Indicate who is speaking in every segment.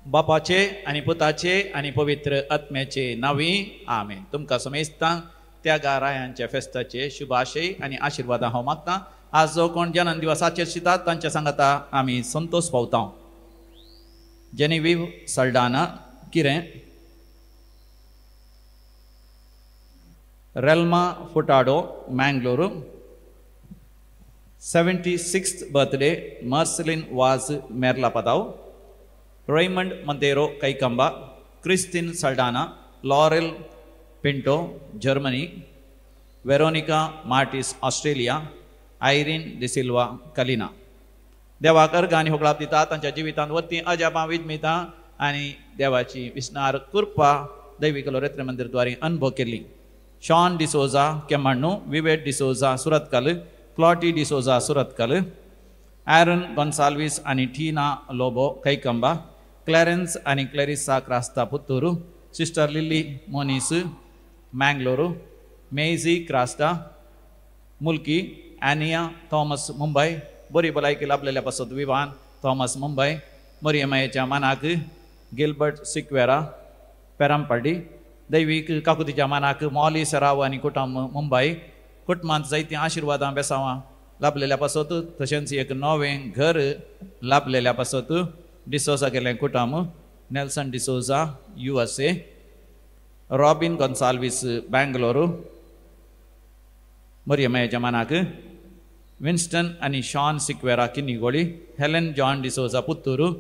Speaker 1: बापाचे आणि पुताचे आणि पवित्र आत्म्याचे नावी आमेन. तुमकां समेस्तां त्या गारायांच्या फेस्ताचे शुभाशय आणि आशीर्वाद हांव मागतां. आज जो कोण जन्म दिवसाचे शितात तांच्या सांगाता आमी संतोष पावता. Genevieve Saldanha Kirem, Relma Furtado Mangalore, 76th birthday Marceline Vas Merlapadav, Raymond Monteiro Kaikamba, Christine Saldanha, Laurel Pinto Germany, Veronica Martis Australia, Irene D'Silva Kalina. देवाक अर्घ आनी होगळाप दिता. तांच्या जिवितांत वती अजापां विजमिता आनी देवाची विस्नार कृपा दैविक लोरेत्र मंदिर द्वारे अनुभव केली. Shawn D'Souza केमाण्णू, Wittet D'Souza Surathkal, क्लॉटी D'Souza Surathkal, Aaron गॉन्साल्विस आणि ठीना लोबो कैकंबा, क्लॅरेन्स आणि क्लॅरिसा क्रास्ता पुत्तूरू, सिस्टर लिली मोनिस मँगलोरू, मेझी क्रास्टा मुल्की, ॲनिया थॉमस मुंबई, बरी भलायकी लाभलेल्या पासत विवान थॉमस मुंबई, मरियमायेच्या मानाक गिल्बर्ट सिक्वेरा पेरामपाडी, दैवीक काकुतीच्या मानाक मॉली सराव आणि कुटुंब मुंबई. कुटुंबांत जायती आशिर्वादां बेसावां लाभलेल्या पासत तशेंच एक नवें घर लाभलेल्या पासत डिसोजा गेलें कुटुंब, Nelson D'Souza USA, Robin Gonsalves Bangalore, मरियमायेच्या मानाक विन्स्टन आणि Shaun Sequeira Kinnigoli, Helen John D'Souza Puttur.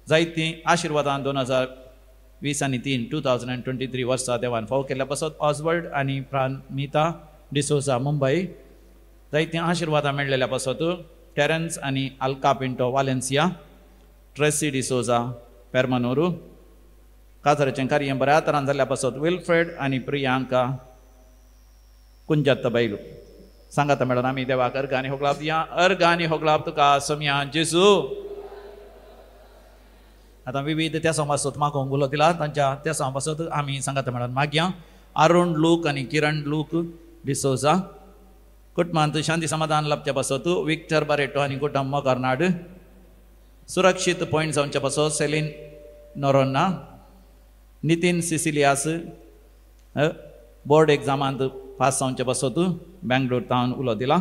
Speaker 1: जायती आशिर्वादां 2020 आणि 2023 वर्सा देवान फाव केल्या पासत ऑस्वर्ड आणि प्रान्मिता डिसोजा मुंबई. जायती आशिर्वादां मेळलेल्या पासत टेरेन्स आणि अल्का पिंटो वालेन्सिया, ट्रेसी डिसोजा पेरमनोरू. काजराचें कार्य बऱ्या तरान जाल्ल्या पासत विल्फ्रेड आणि प्रियांका कुंजत्त बैलू. सांगात मेळून आमी देवाक अर्घ आनी होगळाप दिया. अर्घ आनी होगळाप तुका सोम्या जेजू. आतां विविध त्या पासत म्हाका उलो दिला. तांच्या त्या पासत आमी सांगात मेळून मागया. अरुण लूक आणि किरण लूक डिसोजा. कुटुंबांत शांती समाधान लाभच्या पासत विक्टर बारेटो आणि कुटुंब कर्नाड. सुरक्षीत पॉयंट जावच्या पासत सेलीन नोरोन्ना. नितीन सिसिलियास बोर्ड एग्जामांत पास जावच्या पासत बँगलोर तावन उलो दिला.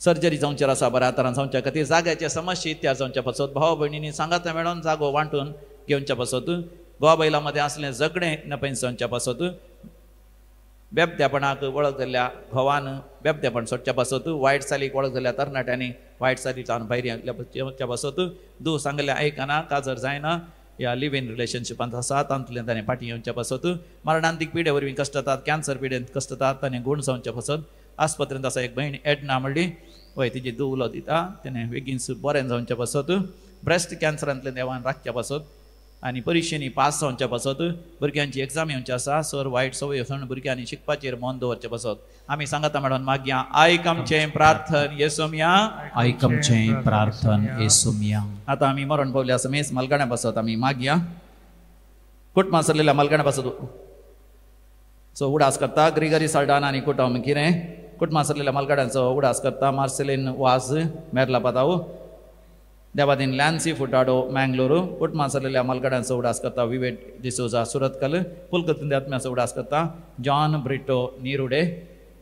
Speaker 1: सर्जरी जावचेर आसा बऱ्या तरान जावच्या खातीर जाग्याचे समस्या इत्याद जावच्या पासत भाव भयणींनी सांगात मेळोन जागो वांटून घेवच्या पासत घोवा बैला मदें असलें झगडें नपयस जावच्या पासत बेबद्यापणाक वळख जाल्ल्या घोवान बेबद्यापण सोडच्या पासत वायट चालीक वळख जाल्ल्या तरणाट्यांनी वायट चालीच्यान भायर येवच्या पासत दू सांगलें आयकना काजर जायना ह्या लिव्ह इन रिलेशनशिपांत आसा तातूंतल्यान ताणें फाटीं येवच्या पासत मरणांतीक पिडे वरवीं कश्ट जातात, कॅन्सर पिडेंत कश्ट जातात ताणें गुण जावच्या पासत आस्पत्रेंत आसा एक भयण एडना म्हणली वय तिजी दू उलो दिता तेणें बेगीनच बरें जावच्या पासत ब्रेस्ट कॅन्सरांतल्यान देवान राखच्या पासत आनी परिक्षेनी पास जावच्या पासत भुरग्यांची एग्जाम येवची आसा सर वायट संवय वचून भुरग्यांनी शिकपाचेर मन दवरचें पासत आमी सांगाता मेळोन मागया आयक आमचें प्रार्थन येसुमिया
Speaker 2: आयक आमचें प्रार्थन येसुमिया.
Speaker 1: आतां आमी मरण पावल्या समेस मलगड्या पासत आमी मागया. कुटुंबां सरलेल्या मलगड्या पासत सो उडास करता ग्रिगरी सल्डाना आनी कुटुंब किरें कुटुंबां सरलेल्या मलगड्यांचो उडास करता मार्सेलिन वाज मेर्ला पदाव देवादीन लॅन्सी फुटाडो मँगलोरू कुटुंबां सरलेल्या मलगड्यांचो उडास करता विवेट डिसोजा सुरतकल पुलकतून आत्म्याचो उडास करता जॉन ब्रिटो निरुडे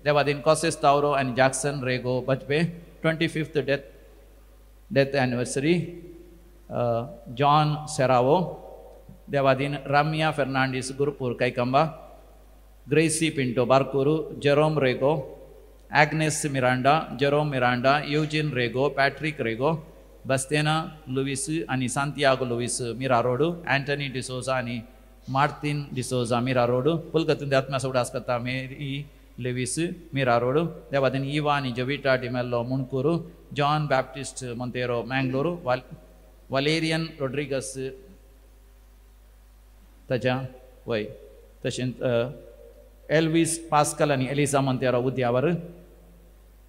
Speaker 1: देवादीन कॉसेस तावरो आनी Jackson Rego Bajpe 25th death anniversary John Serrao देवादीन रामिया Fernandes Gurupur Kaikamba Gracy Pinto Barkur Jerome Rego Agnes Miranda Jerome Miranda Eugene Rego Patrick Rego बस्तेना लुईस आणि Santiago Lewis Mira Road Antony D'Souza आणि मार्टिन डिसोजा मिरा रोड पुलकतून आत्म्याचो उडास करता मेरी लेविस मिरा रोड देवादीन इवा आणि जविटा डिमेल्लो मुणकूरू John Baptist Monteiro Mangalore Valerian Rodrigues ताच्या वय तशेंच एल्विस पास्कल आणि एलिसा मोंतेरो उद्यावर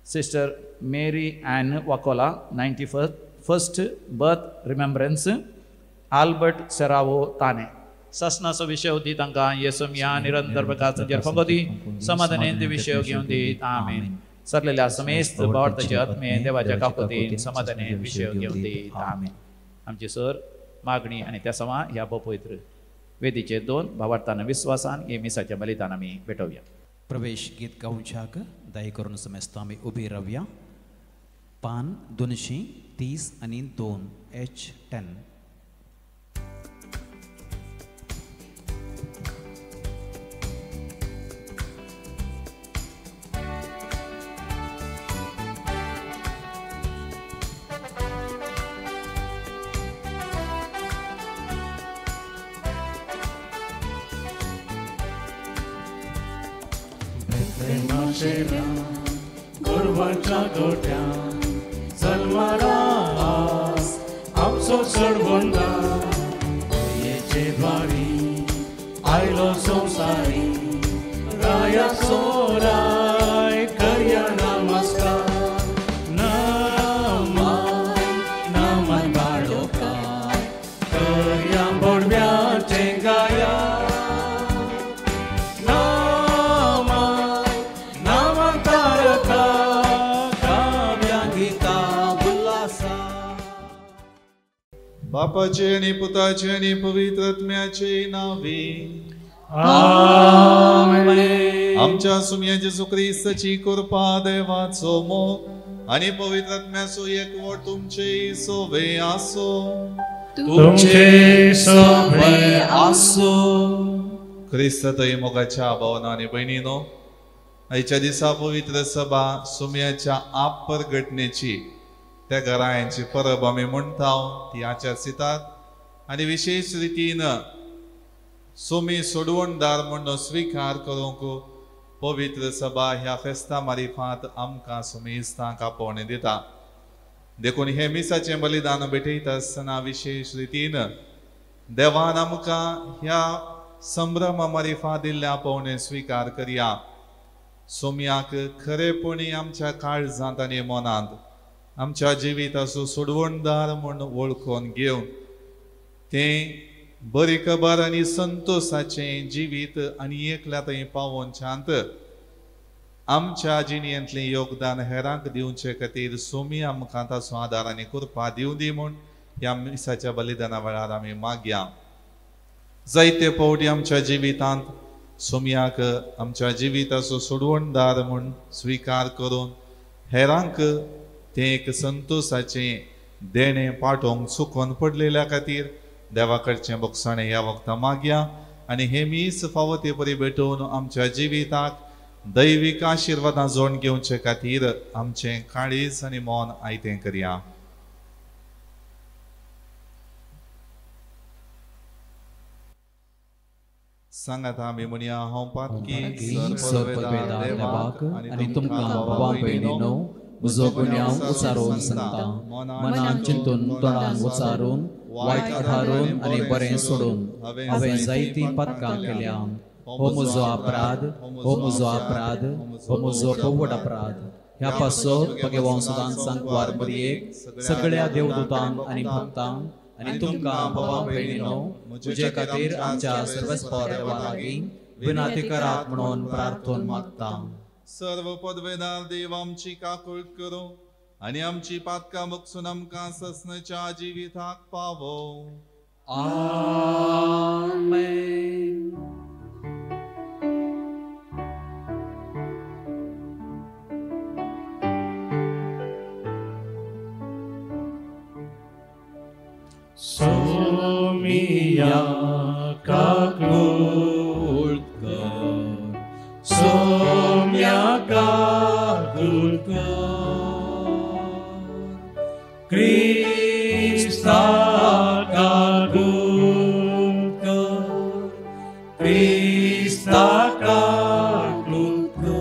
Speaker 1: sister Mary Ann Vakola 91st birth remembrance Albert Serrao ताने ससनाचो विशय दी तांकां येसुमिया निरंतर प्रकाश फंगोदी समाधान विशय घेवन दीत आमेन. सरलेल्या समेस्त भावार्थाचे आत्मे देवाच्या काकुतीन समाधान विशय घेवन दीत आमेन. आमची सर मागणी आनी त्या समा ह्या पवित्र वेदीचे 2 भावार्थान विश्वासान हे मिसाच्या बलिदान आमी भेटोवया.
Speaker 2: प्रवेश गीत गावच्याक दया करून समेस्त आमी उबी रावया. पान 230 आणि 2 H10.
Speaker 3: गोरवांच्या गोट्यान सलवारास आमचो चढवंदा येचे द्वारी आयलो संवसारी रायाचो राय करया नमस्कार. नामान बाळोकाय करया बोडव्याचे गाया.
Speaker 4: बापाचे आणि पुताचे आणि पवित्र आत्म्याचे नावे
Speaker 3: आमेन.
Speaker 4: आमच्या सुम्या जेजू ख्रिस्ताची कृपा देवाचो मोग आणि पवित्र आत्म्याचो एकवट तुमचे सोबे आसो.
Speaker 3: तुमचे सोबे
Speaker 2: आसो.
Speaker 4: ख्रिस्त थंय मोगाच्या भावना आणि बहिणीनो, आयच्या दिसा पवित्र सभा सुम्याच्या आप परगटणेची त्या घरांची परब आमी म्हणटा ती आचरतात आणि विशेष रितीन सोमी सोडवणदार म्हणून स्वीकार करूंक पवित्र सभा ह्या फेस्ता मारिफात आमकां सुमेस्तांक आपोवणे दिता. देखून हे मिसाचें बलिदान भेटयता आसतना विशेष रितीन देवान आमकां ह्या संभ्रम मारिफा दिल्ले आपोवणे स्वीकार करया. सोम्याक खरेपणी आमच्या काळजांत आनी मनांत आमच्या जिविताचो सोडवणदार म्हूण वळखून घेवन तें बरी खबर आनी संतोषाचें जिवीत आनी एकल्या थंय पावोवन शांत आमच्या जिणेंतलें योगदान हेरांक दिवचे खातीर सोमी आमकां ताचो आदार आनी कृपा दिवं दी म्हूण ह्या मिसाच्या बलिदाना वेळार आमी मागया. जायते फावटी आमच्या जिवितांत सोम्याक आमच्या जिविताचो सोडवणदार म्हूण स्वीकार करून हेरांक तें एक संतोषाचें देणें पाठोवंक चुकोवन पडलेल्या खातीर देवा कडचें बक्षाणें ह्या वखदां मागया. आनी हे मीस फावो ते परी भेटोवन आमच्या जिविताक दैवीक आशिर्वादां जोड घेवचे खातीर आमचें काळीज आनी मोन आयतें करया. सांगात आमी म्हणया हांव पातकी
Speaker 2: सर्पवेदा देवाक आनी तुमकां भावा भयणीनो म्हजो गुन्यांव उचारून सांगता. मनान चिंतून तोंडान उचारून वायट थारून आनी बरें सोडून हांवें जायतीं पातकां केल्यां. हो म्हजो अपराध, हो म्हजो अपराध, हो म्हजो पव्वड अपराध. ह्या पासत म्हगे वंशदान सांगवार बरयेक सगळ्या देवदूतांक आनी भक्तांक आनी तुमकां भावा भयणीनो म्हजे खातीर आमच्या सर्वस्पर देवा लागीं विनाती करात म्हणून प्रार्थना मागता.
Speaker 4: सर्व पदवेदार देव आमची काकूळ करो आणि आमची पातकां बगसून आमकां ससनाच्या जिविताक पावो.
Speaker 2: आमेन.
Speaker 3: सोमिया काकूळ कर, सोम्या काकूळ कर, क्रिस्ता काकूळ कर, क्रिस्ता काकूळ कर,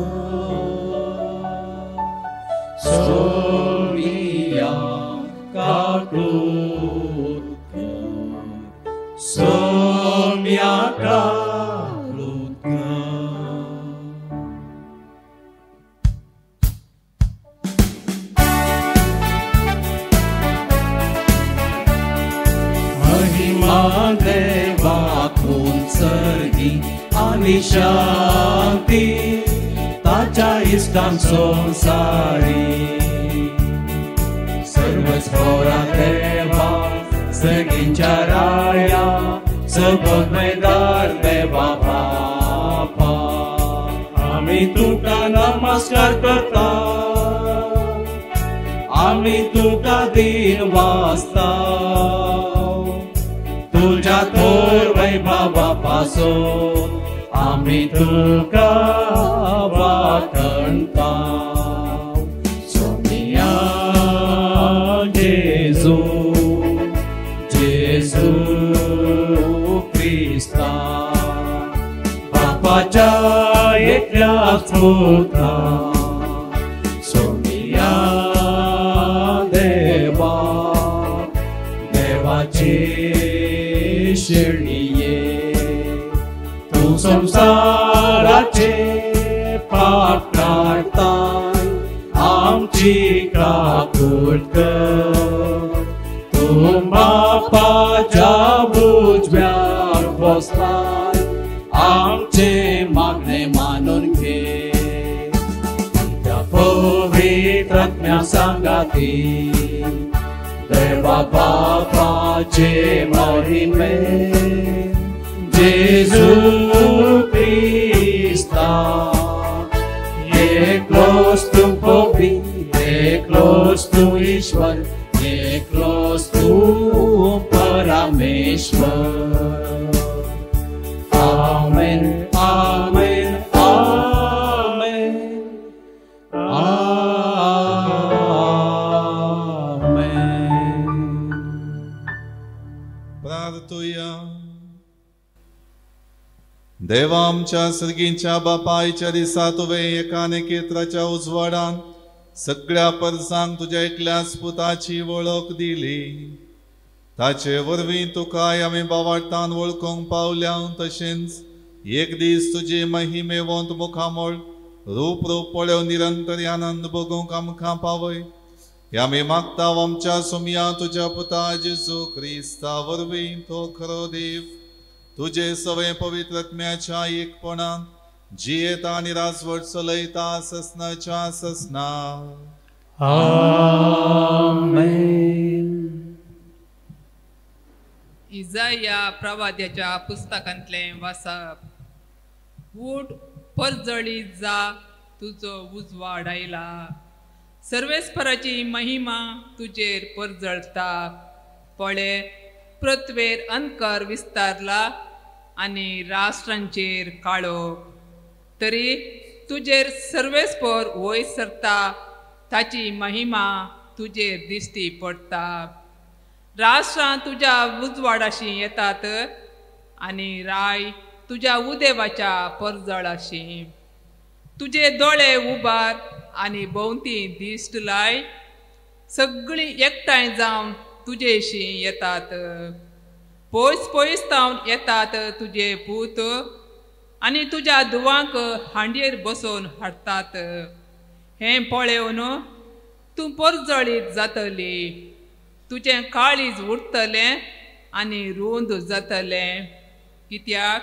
Speaker 3: सोमिया काकूळ कर, सोम्या काकूळ कर. महिमा देवा सर्गी आनी शांती ताच्या इष्टान संसारी सर्वच होरा देवा सगळ्यांच्या राया सबक मैदार देवा बापा आम्ही तुका नमस्कार करता आम्ही तुका दिन वाचता तुझ्या थोर वैभवापासून आम्ही तुका वाखणता सोनिया जेजू जेजू क्रिस्ता बापाच्या एकल्याच पुत्रा सोनिया देवा देवाची शिर्णिये तू संसाराचे पाप काढताय आमची काकूट कर तू बापाच्या उजव्यार बसलाय आमचे मागणे मानून घे त्या पवित्र आत्म्या सांगाती देवा बापाचे महिमे जेजू क्रिस्ता एकलोच तू पोपी एकलोच तू ईश्वर एकलोच तू परमेश्वर आमेन आमेन आमेन
Speaker 4: प्रार्थूया देवा आमच्या सर्गींच्या बापायच्या दिसा तुवें एकाने केत्राच्या उजवाडान सगळ्या परसांक तुज्या एकल्याच पुताची वळख दिली ताचे वरवीं तुकाय आमी बावार्थान वळखूंक पावल्या तशेंच एक दीस तुजी महिमेवंत मुखामोळ रूप पळोव निरंतर आनंद भोगूंक आमकां पावय हे आमी मागता आमच्या सुमया तुज्या पुता जेजू क्रिस्ता वरवीं तो खरो देव तुझे सवय पवित्र आत्म्याच्या एकपणान जियेता आनी राजवट चलयता ससनाच्या ससना
Speaker 3: आमेन.
Speaker 5: इजाया प्रवाद्याच्या पुस्तकांतले वाचप उठ परजळीत जा तुजो उजवाड आयला सर्वेस्पराची महिमा तुजेर परजळता पळे पृथ्वेर अंधकार विस्तारला आनी राष्ट्रांचेर काळोख तरी तुजेर सर्वेस्पर वयर सरता ताची महिमा तुजेर दिश्टी पडटा राष्ट्रां तुज्या उजवाडाशी येतात आनी राय तुज्या उदेवाच्या परजळाशी तुजे दोळे उबार आनी भोंवती दिश्ट लाय सगळीं एकठांय जावन तुजेशी येतात पयस पयस तावन येतात तुजे पूत आनी तुज्या दुवांक हांडयेर बसोवन हाडटात हें पळोवन तूं परजळीत जातली तुजें काळीज उरतलें आनी रुंद जातलें कित्याक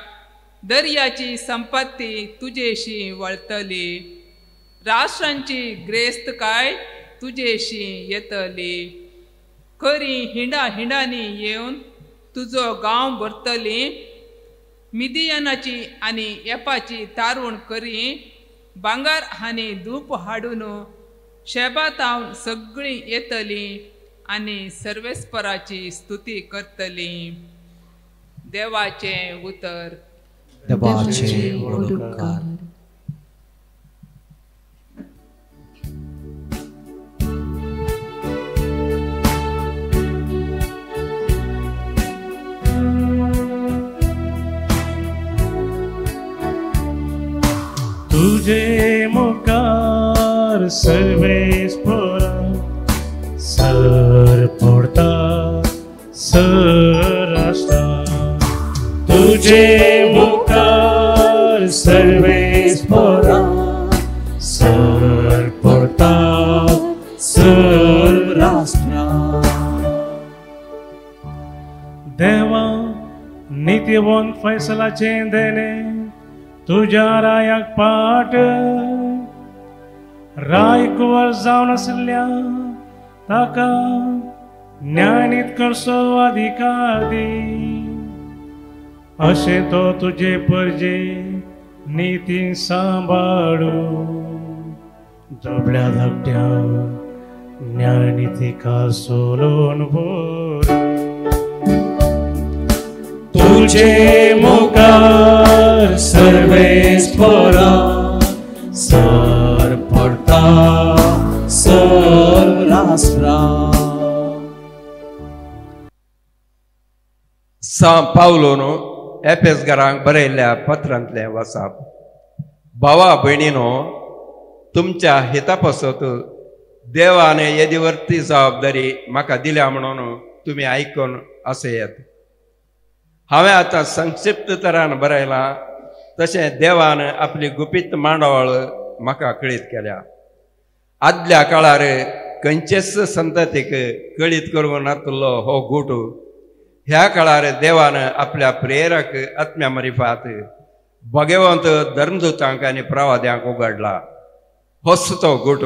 Speaker 5: दर्याची संपत्ती तुजेशी वळतली राष्ट्रांची ग्रेस्तकाय तुजेशी येतली खरी हिंडा हिंडांनी येवन तुजो गांव भरतली मिदियानाची आनी एपाची तारूण करी भांगार आनी धूप हाडून शेबातावन सगळीं येतली आनी सर्वेस्पराची स्तुती करतली देवाचे उतर
Speaker 2: देवाचे ओडकार
Speaker 3: तुझे मुखार सर्वेस्परा सर पडता सर आसता तुझे मुखार सर्वेस्परा सर पडता सर आसता देवा नित्य मतीवंत फैसलाचे देणे तुझ्या रायाक पाट राय कुवर जावन आसल्या ताका ज्ञानीत करचो अधिकार दी अशें तो तुझे परजे नीतीन सांबाळू जबल्या धाकट्या ज्ञानितिका सोलोन भर तुझे मुखार सर्वेस्परा
Speaker 2: सर पडता सर राष्ट्रा
Speaker 6: पावलोन एफेसकारांक बरयल्ल्या पत्रांतले वाचप भावा भयणीनो तुमच्या हिता पासत देवाने येदीवरती जबाबदारी म्हाका दिल्या म्हणून तुम्ही आयकून आसयत. हांवें आतां संक्षिप्त तरान बरयलां तशें देवान आपली गुपीत मांडोळ म्हाका कळीत केल्या. आदल्या काळार खंयचेच संततीक कळीत करूं नासलो हो गूट ह्या काळार देवान आपल्या प्रेरक आत्म्या मरिफात भगवंत धर्मदूतांक आनी प्रवाद्यांक उगडला. होच तो गूट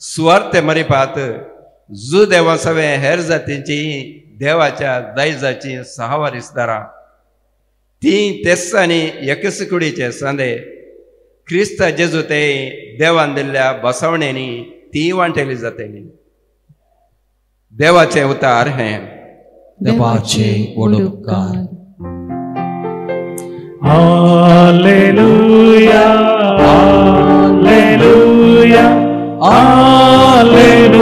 Speaker 6: सुवार्ते मरिफात जू देवा सवे हेर जातींची देवाच्या दायजाची सहवारीसदारां ती तेस आनी एकसकुडीचे सांदे क्रिस्त जेजू ते देवान दिल्ल्या बसवणेनी ती वांटेली जातली. देवाचे उतार हें
Speaker 2: देवाचे वडुपकार.
Speaker 3: हालेलुया हालेलुया हालेलुया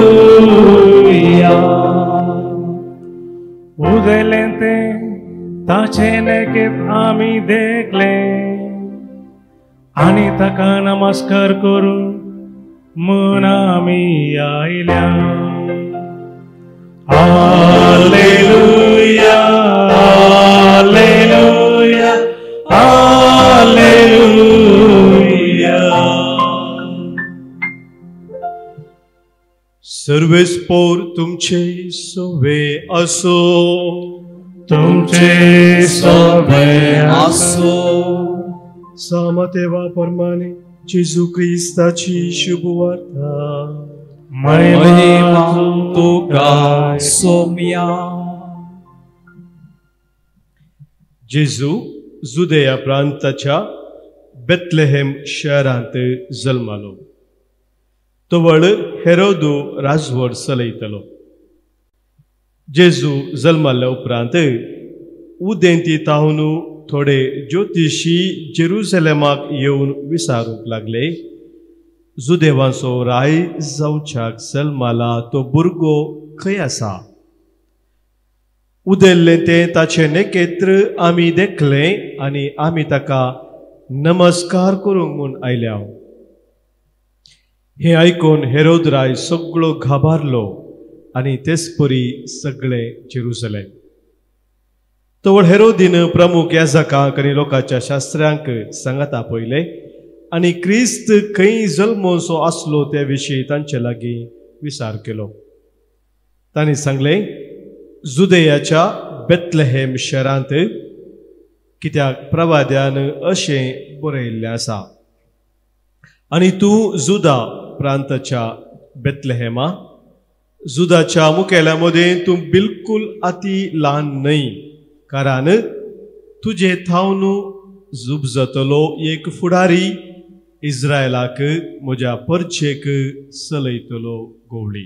Speaker 3: उदेले ते ताचे नेकेत आमी देखले आनी ताका नमस्कार करून म्हूण आमी आयल्या. Hallelujah hallelujah hallelujah.
Speaker 7: सर्वेस्पोर तुमचे सोवे असो
Speaker 3: तुमचे सोवे
Speaker 2: आसो
Speaker 7: सामतेवा परमाने जेजू क्रिस्ताची शुभवार्ता
Speaker 2: महिमा तुका सोम्या.
Speaker 7: जेजू जुदेया प्रांताच्या बेथलेहेम शहरांत जल्मालो. तो व्हड हेरोदू राजवट चलयतलो. जेजू जल्माल्या उपरांत उदेंती तावन थोडे ज्योतिशी जेरुसलेमाक येवन विचारूंक लागले जुदेवांचो राय जावच्याक जल्माला तो भुरगो खंय आसा. उदेल्ले ते ताचे नेकेत्र आमी देखले आनी आमी ताका नमस्कार करूंक म्हूण आयल्या. हे आयकून हेरोद राय सगळो घाबारलो आनी तेच परी सगळे जेरुसलेम. तो हेरोदीन प्रमुख याजकांक आनी लोकांच्या शास्त्रांक सांगता पयले आनी क्रिस्त खंय जल्मोचो आसलो त्या विशीं तांचे लागीं विचार केलो. तांणी सांगले जुदेयाच्या बेथलेहेम शहरांत कित्याक प्रवाद्यान अशें बरयल्लें आसा आनी तूं जुदा प्रांताच्या बेथलेहेमा जुदाच्या मुखेल्या मदें तूं बिलकुल अति ल्हान न्हय कारण तुजे थावन जुबजतलो एक फुडारी इस्रायलाक म्हज्या परचेक चलयतलो गोवळी.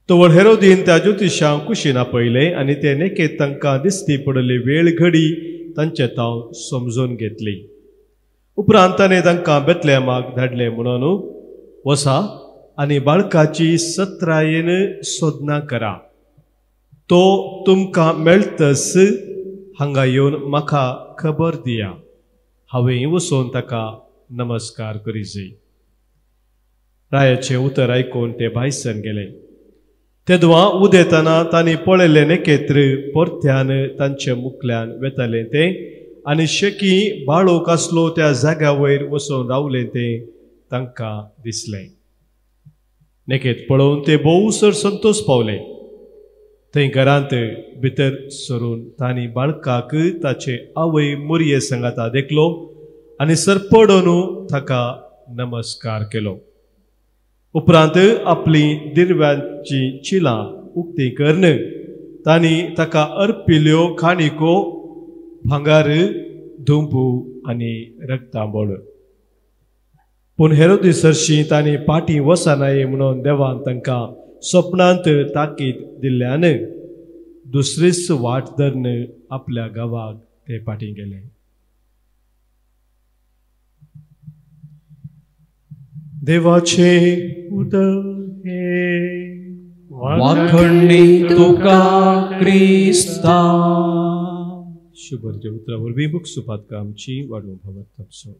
Speaker 7: तो हेरोदीन त्या ज्योतिशांक कुशीन आपयले आनी ते नेकेत तांकां दिसती पडली वेळ घडी तांचे ताव समजून घेतली. उपरांत ताणें तांकां बेथलेहेमाक धाडले म्हणून वसा आनी बाळकाची सत्रायेन सोदना करा. तो तुमकां मेळटस हांगा येवन म्हाका खबर दिया. हांवें वचून ताका नमस्कार करीत. रायाचें उतर आयकून ते भायसन गेले. तेदवा उदेताना तांणी पळयले नेकेत्र परत्यान तांचे मुखल्यान वेताले ते आनी शेकी बाळोक आसलो त्या जाग्या वयर वचून रावले ते तांकां दिसलें. नेकेत पळोवन ते भोवसर संतोश पावले. थंय घरांत भितर सरून तांणी बाळकाक ताचे आवय मोरये सांगाता देखलो आनी सरपडोन ताका नमस्कार केलो. उपरांत आपली दिरव्यांची चिलां उक्ती करून तांणी ताका अर्पिल्ल्यो खाणिको भांगार धुंपू आनी रक्तांबळ. पूण हेरोदीस हरशीं तांणी पाटी वचनाये म्हणून देवान तांकां स्वप्नांत ताकीद दिल्ल्यान दुसरीच वाट धरून आपल्या गांवाक ते पाटी गेले. देवाचे उदक हे
Speaker 2: वाखडणी तुका क्रिस्ता.
Speaker 7: शुभर्ज उतरा वरवीं बूक सुपातका आमची वाडूं भगत तपसो.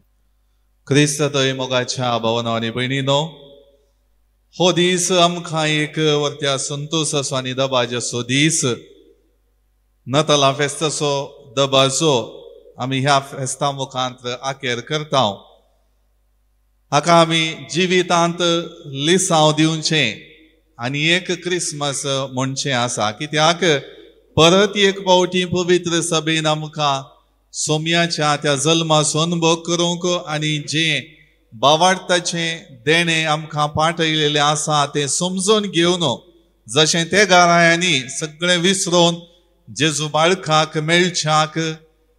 Speaker 4: क्रिस्त थंय मोगाच्या भावनो आनी भयणीनो, हो दीस आमकां एक वर्त्या संतोश असो आनी दबाजसो दीस. नतला फेस्ताचो दबाजो आमी ह्या फेस्ता मुखांत आखेर करता. हाका आमी जिवितांत लिसांव दिवचें आनी एक क्रिसमस म्हणचें आसा. कित्याक परत एक फावटी पवित्र सभेन आमकां सोम्याच्या त्या जल्माचो अनुभव करूंक आनी जें भावार्थाचें देणें आमकां पाठयलेलें आसा तें समजून घेवन जशें ते घरांनी सगळें विसरून जेजू बाळकाक मेळच्याक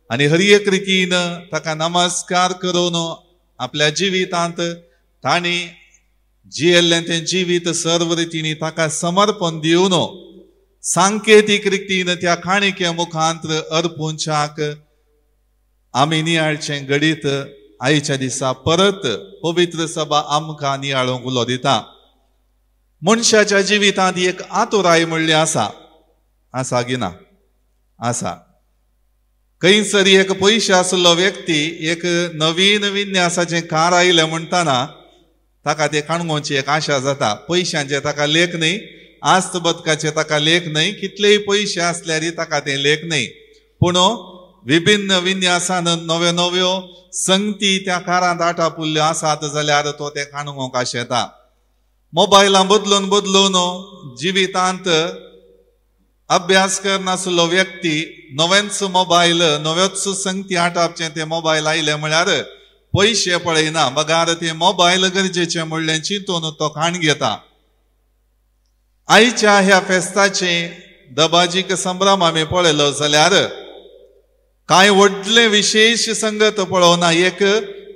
Speaker 4: आनी हर एक रितीन ताका नमस्कार करून आपल्या जिवितांत तांणी जियेल्लें तें जिवीत सर्व रितीनी ताका समर्पण दिवन सांकेतीक रितीन त्या काणिके मुखांत अर्पुंच्याक आमी नियाळचें घडीत आयच्या दिसा परत पवित्र सभा आमकां नियाळूंक उलो दिता. मनशाच्या जिवितांत एक आतुराय म्हणली आसा की ना? आसा. खंयसर एक पयशे आसलो व्यक्ती एक नवीन विन्यासाचें कार आयलें म्हणटाना ताका ते काणगोवची एक आशा जाता. पयशांचे ताका लेख न्ही, आस्त बदकाचे ताका लेख न्ही, कितलेय पयशे आसल्यारय ताका ते लेख न्ही. पूण विभिन्न विन्यासान नव्यो नव्यो संगती त्या कारांत आटापुल्ल्यो आसात जाल्यार तो ते काणगोवंक आशेता. मोबायलां बदलून बदलून जिवितांत अभ्यास करनासलो व्यक्ती नवेंच मोबायल नव्योच संगती आटापचे ते मोबायल आयले म्हळ्यार पयशे पळयना, बगार ते मोबायल गरजेचे म्हणलें चिंतून तो खाण घेता. आयच्या ह्या फेस्ताचे दबाजीक संभ्रम आमी पळयलो जाल्यार कांय व्हडले विशेष संगत पळोवना. एक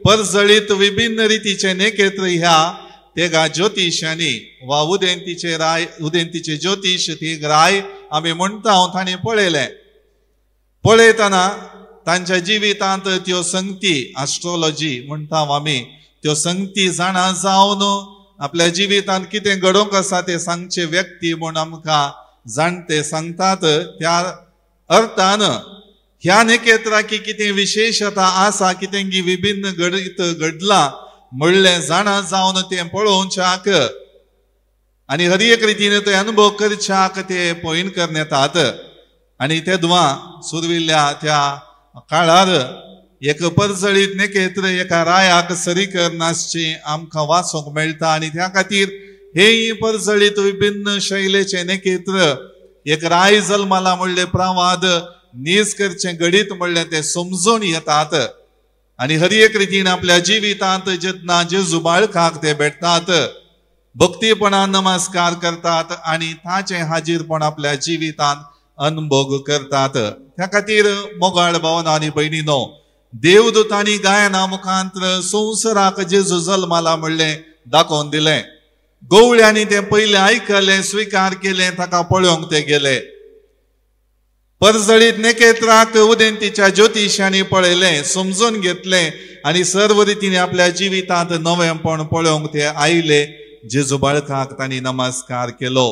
Speaker 4: परजळीत विभिन्न रितीचे नेकेत्र ह्या तेगा ज्योतिशांनी वा उदेंतीचे ज्योतिश ती राय आमी म्हणटा तांणी पळयले. पळयतना तांच्या जिवितांत त्यो संगती एस्ट्रोलॉजी म्हणटा आमी त्यो संगती जाणा जावन आपल्या जिवितांत कितें घडोवंक आसा ते सांगचे व्यक्ती म्हूण आमकां जाणटे सांगतात. त्या अर्थान ह्या नेकेत्राकी कितें विशेशता आसा, कितें विभिन्न घडलां म्हणलें जाणा जावन तें पळोवच्याक आनी हर एक रितीन ते अनुभव करच्याक ते पॉयंट येतात. आनी तेदवा सुरविल्ल्या त्या काळार एक परजळीत नेकेत्र एका रायाक सरी करनासची आमकां वाचूंक मेळटा. आनी त्या खातीर हे परजळीत विभिन्न शैलेचे नेकेत्र एक राय जल्माला म्हणले प्रवाद नीज करचें घडीत म्हणलें ते समजून येतात. आनी हर एक रितीन आपल्या जिवितांत जेन्ना जेजू बाळकाक ते भेटतात भक्तीपणान नमस्कार करतात आनी ताचें हाजीरपण आपल्या जिवितांत अनुभव करतात. त्या खातीर मोगाळ भावना आनी भयणीनो, देवदूतांनी गायना मुखांत्र संवसाराक जेजू जल्माला म्हणलें दाखोवन दिलें. गवळ्यांनी तें पयलें आयकलें, स्विकार केलें, ताका पळोवंक ते गेले. परजळीत नेकेत्राक उदेंतीच्या ज्योतिशांनी पळयलें, समजून घेतलें आनी सर्व रितीने आपल्या जिवितांत नवेंपण पळोवंक ते आयले. जेजू बाळकाक तांणी नमस्कार केलो.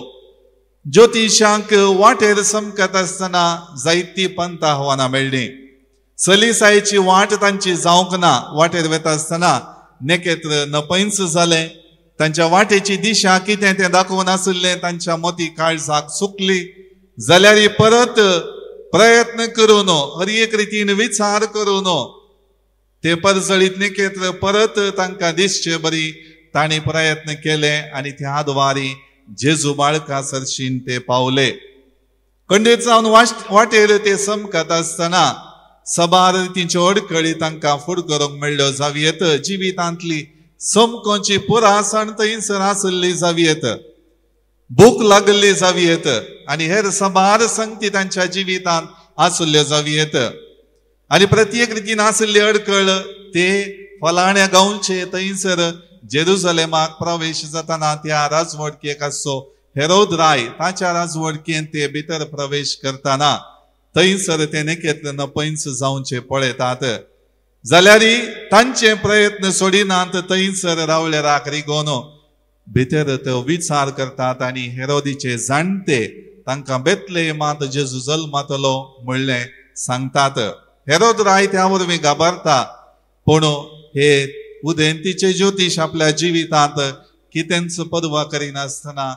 Speaker 4: ज्योतिशांक वाटेर समकत आसतना जायतीं पंथ आव्हानां मेळ्ळीं. सलिसायेची वाट तांची जावंक ना. वाटेर वता आसतना नेकेत्र नपैंच जालें. तांच्या वाटेची दिशा कितें तें दाखोवन आसलें तांच्या मती काळजाक सुकली. जाल्यार परत प्रयत्न करून हर एक रितीन विचार करून ते परजळीत नेकेत्र परत तांकां दिसचे बरी तांणी प्रयत्न केले आनी त्या द्वारी जेजू बाळका सरशीन ते पावले. खंडीत जावन वाटेर ते समकत आसतना सबार रितींच्यो अडखळी तांकां फुड करूंक मेळ्ळ्यो जावयेत जिवितांतली समकोची पुरासाण थंयसर आसली जावयेत भूक लागली जावयेत आनी हेर सबार संगती तांच्या जिवितांत आसल्यो जावयेत आनी प्रत्येक रितीन आसली अडखळ ते फलाण्या गांवचे थंयसर जेरुसलेमाक प्रवेश जाताना त्या राजवडकेक आसो हेरोद राय ताच्या राजवडकेन ते भितर प्रवेश करताना थंयसर ते नेकेत्र नपैंच जावचे पळयतात जाल्यार तांचे प्रयत्न सोडिनात थंयसर रावल्याराक रिगोन भितर तो विचार करतात आनी हेरोदीचे जाणटे तांकां बेतलेहमांत जेजू जल्मातलो म्हणलें सांगतात हेरोद राय त्या वरवीं घाबरता पूण हे उदेंतीचे ज्योतीश आपल्या जिवितांत कितेंच पर्वा करिनासतना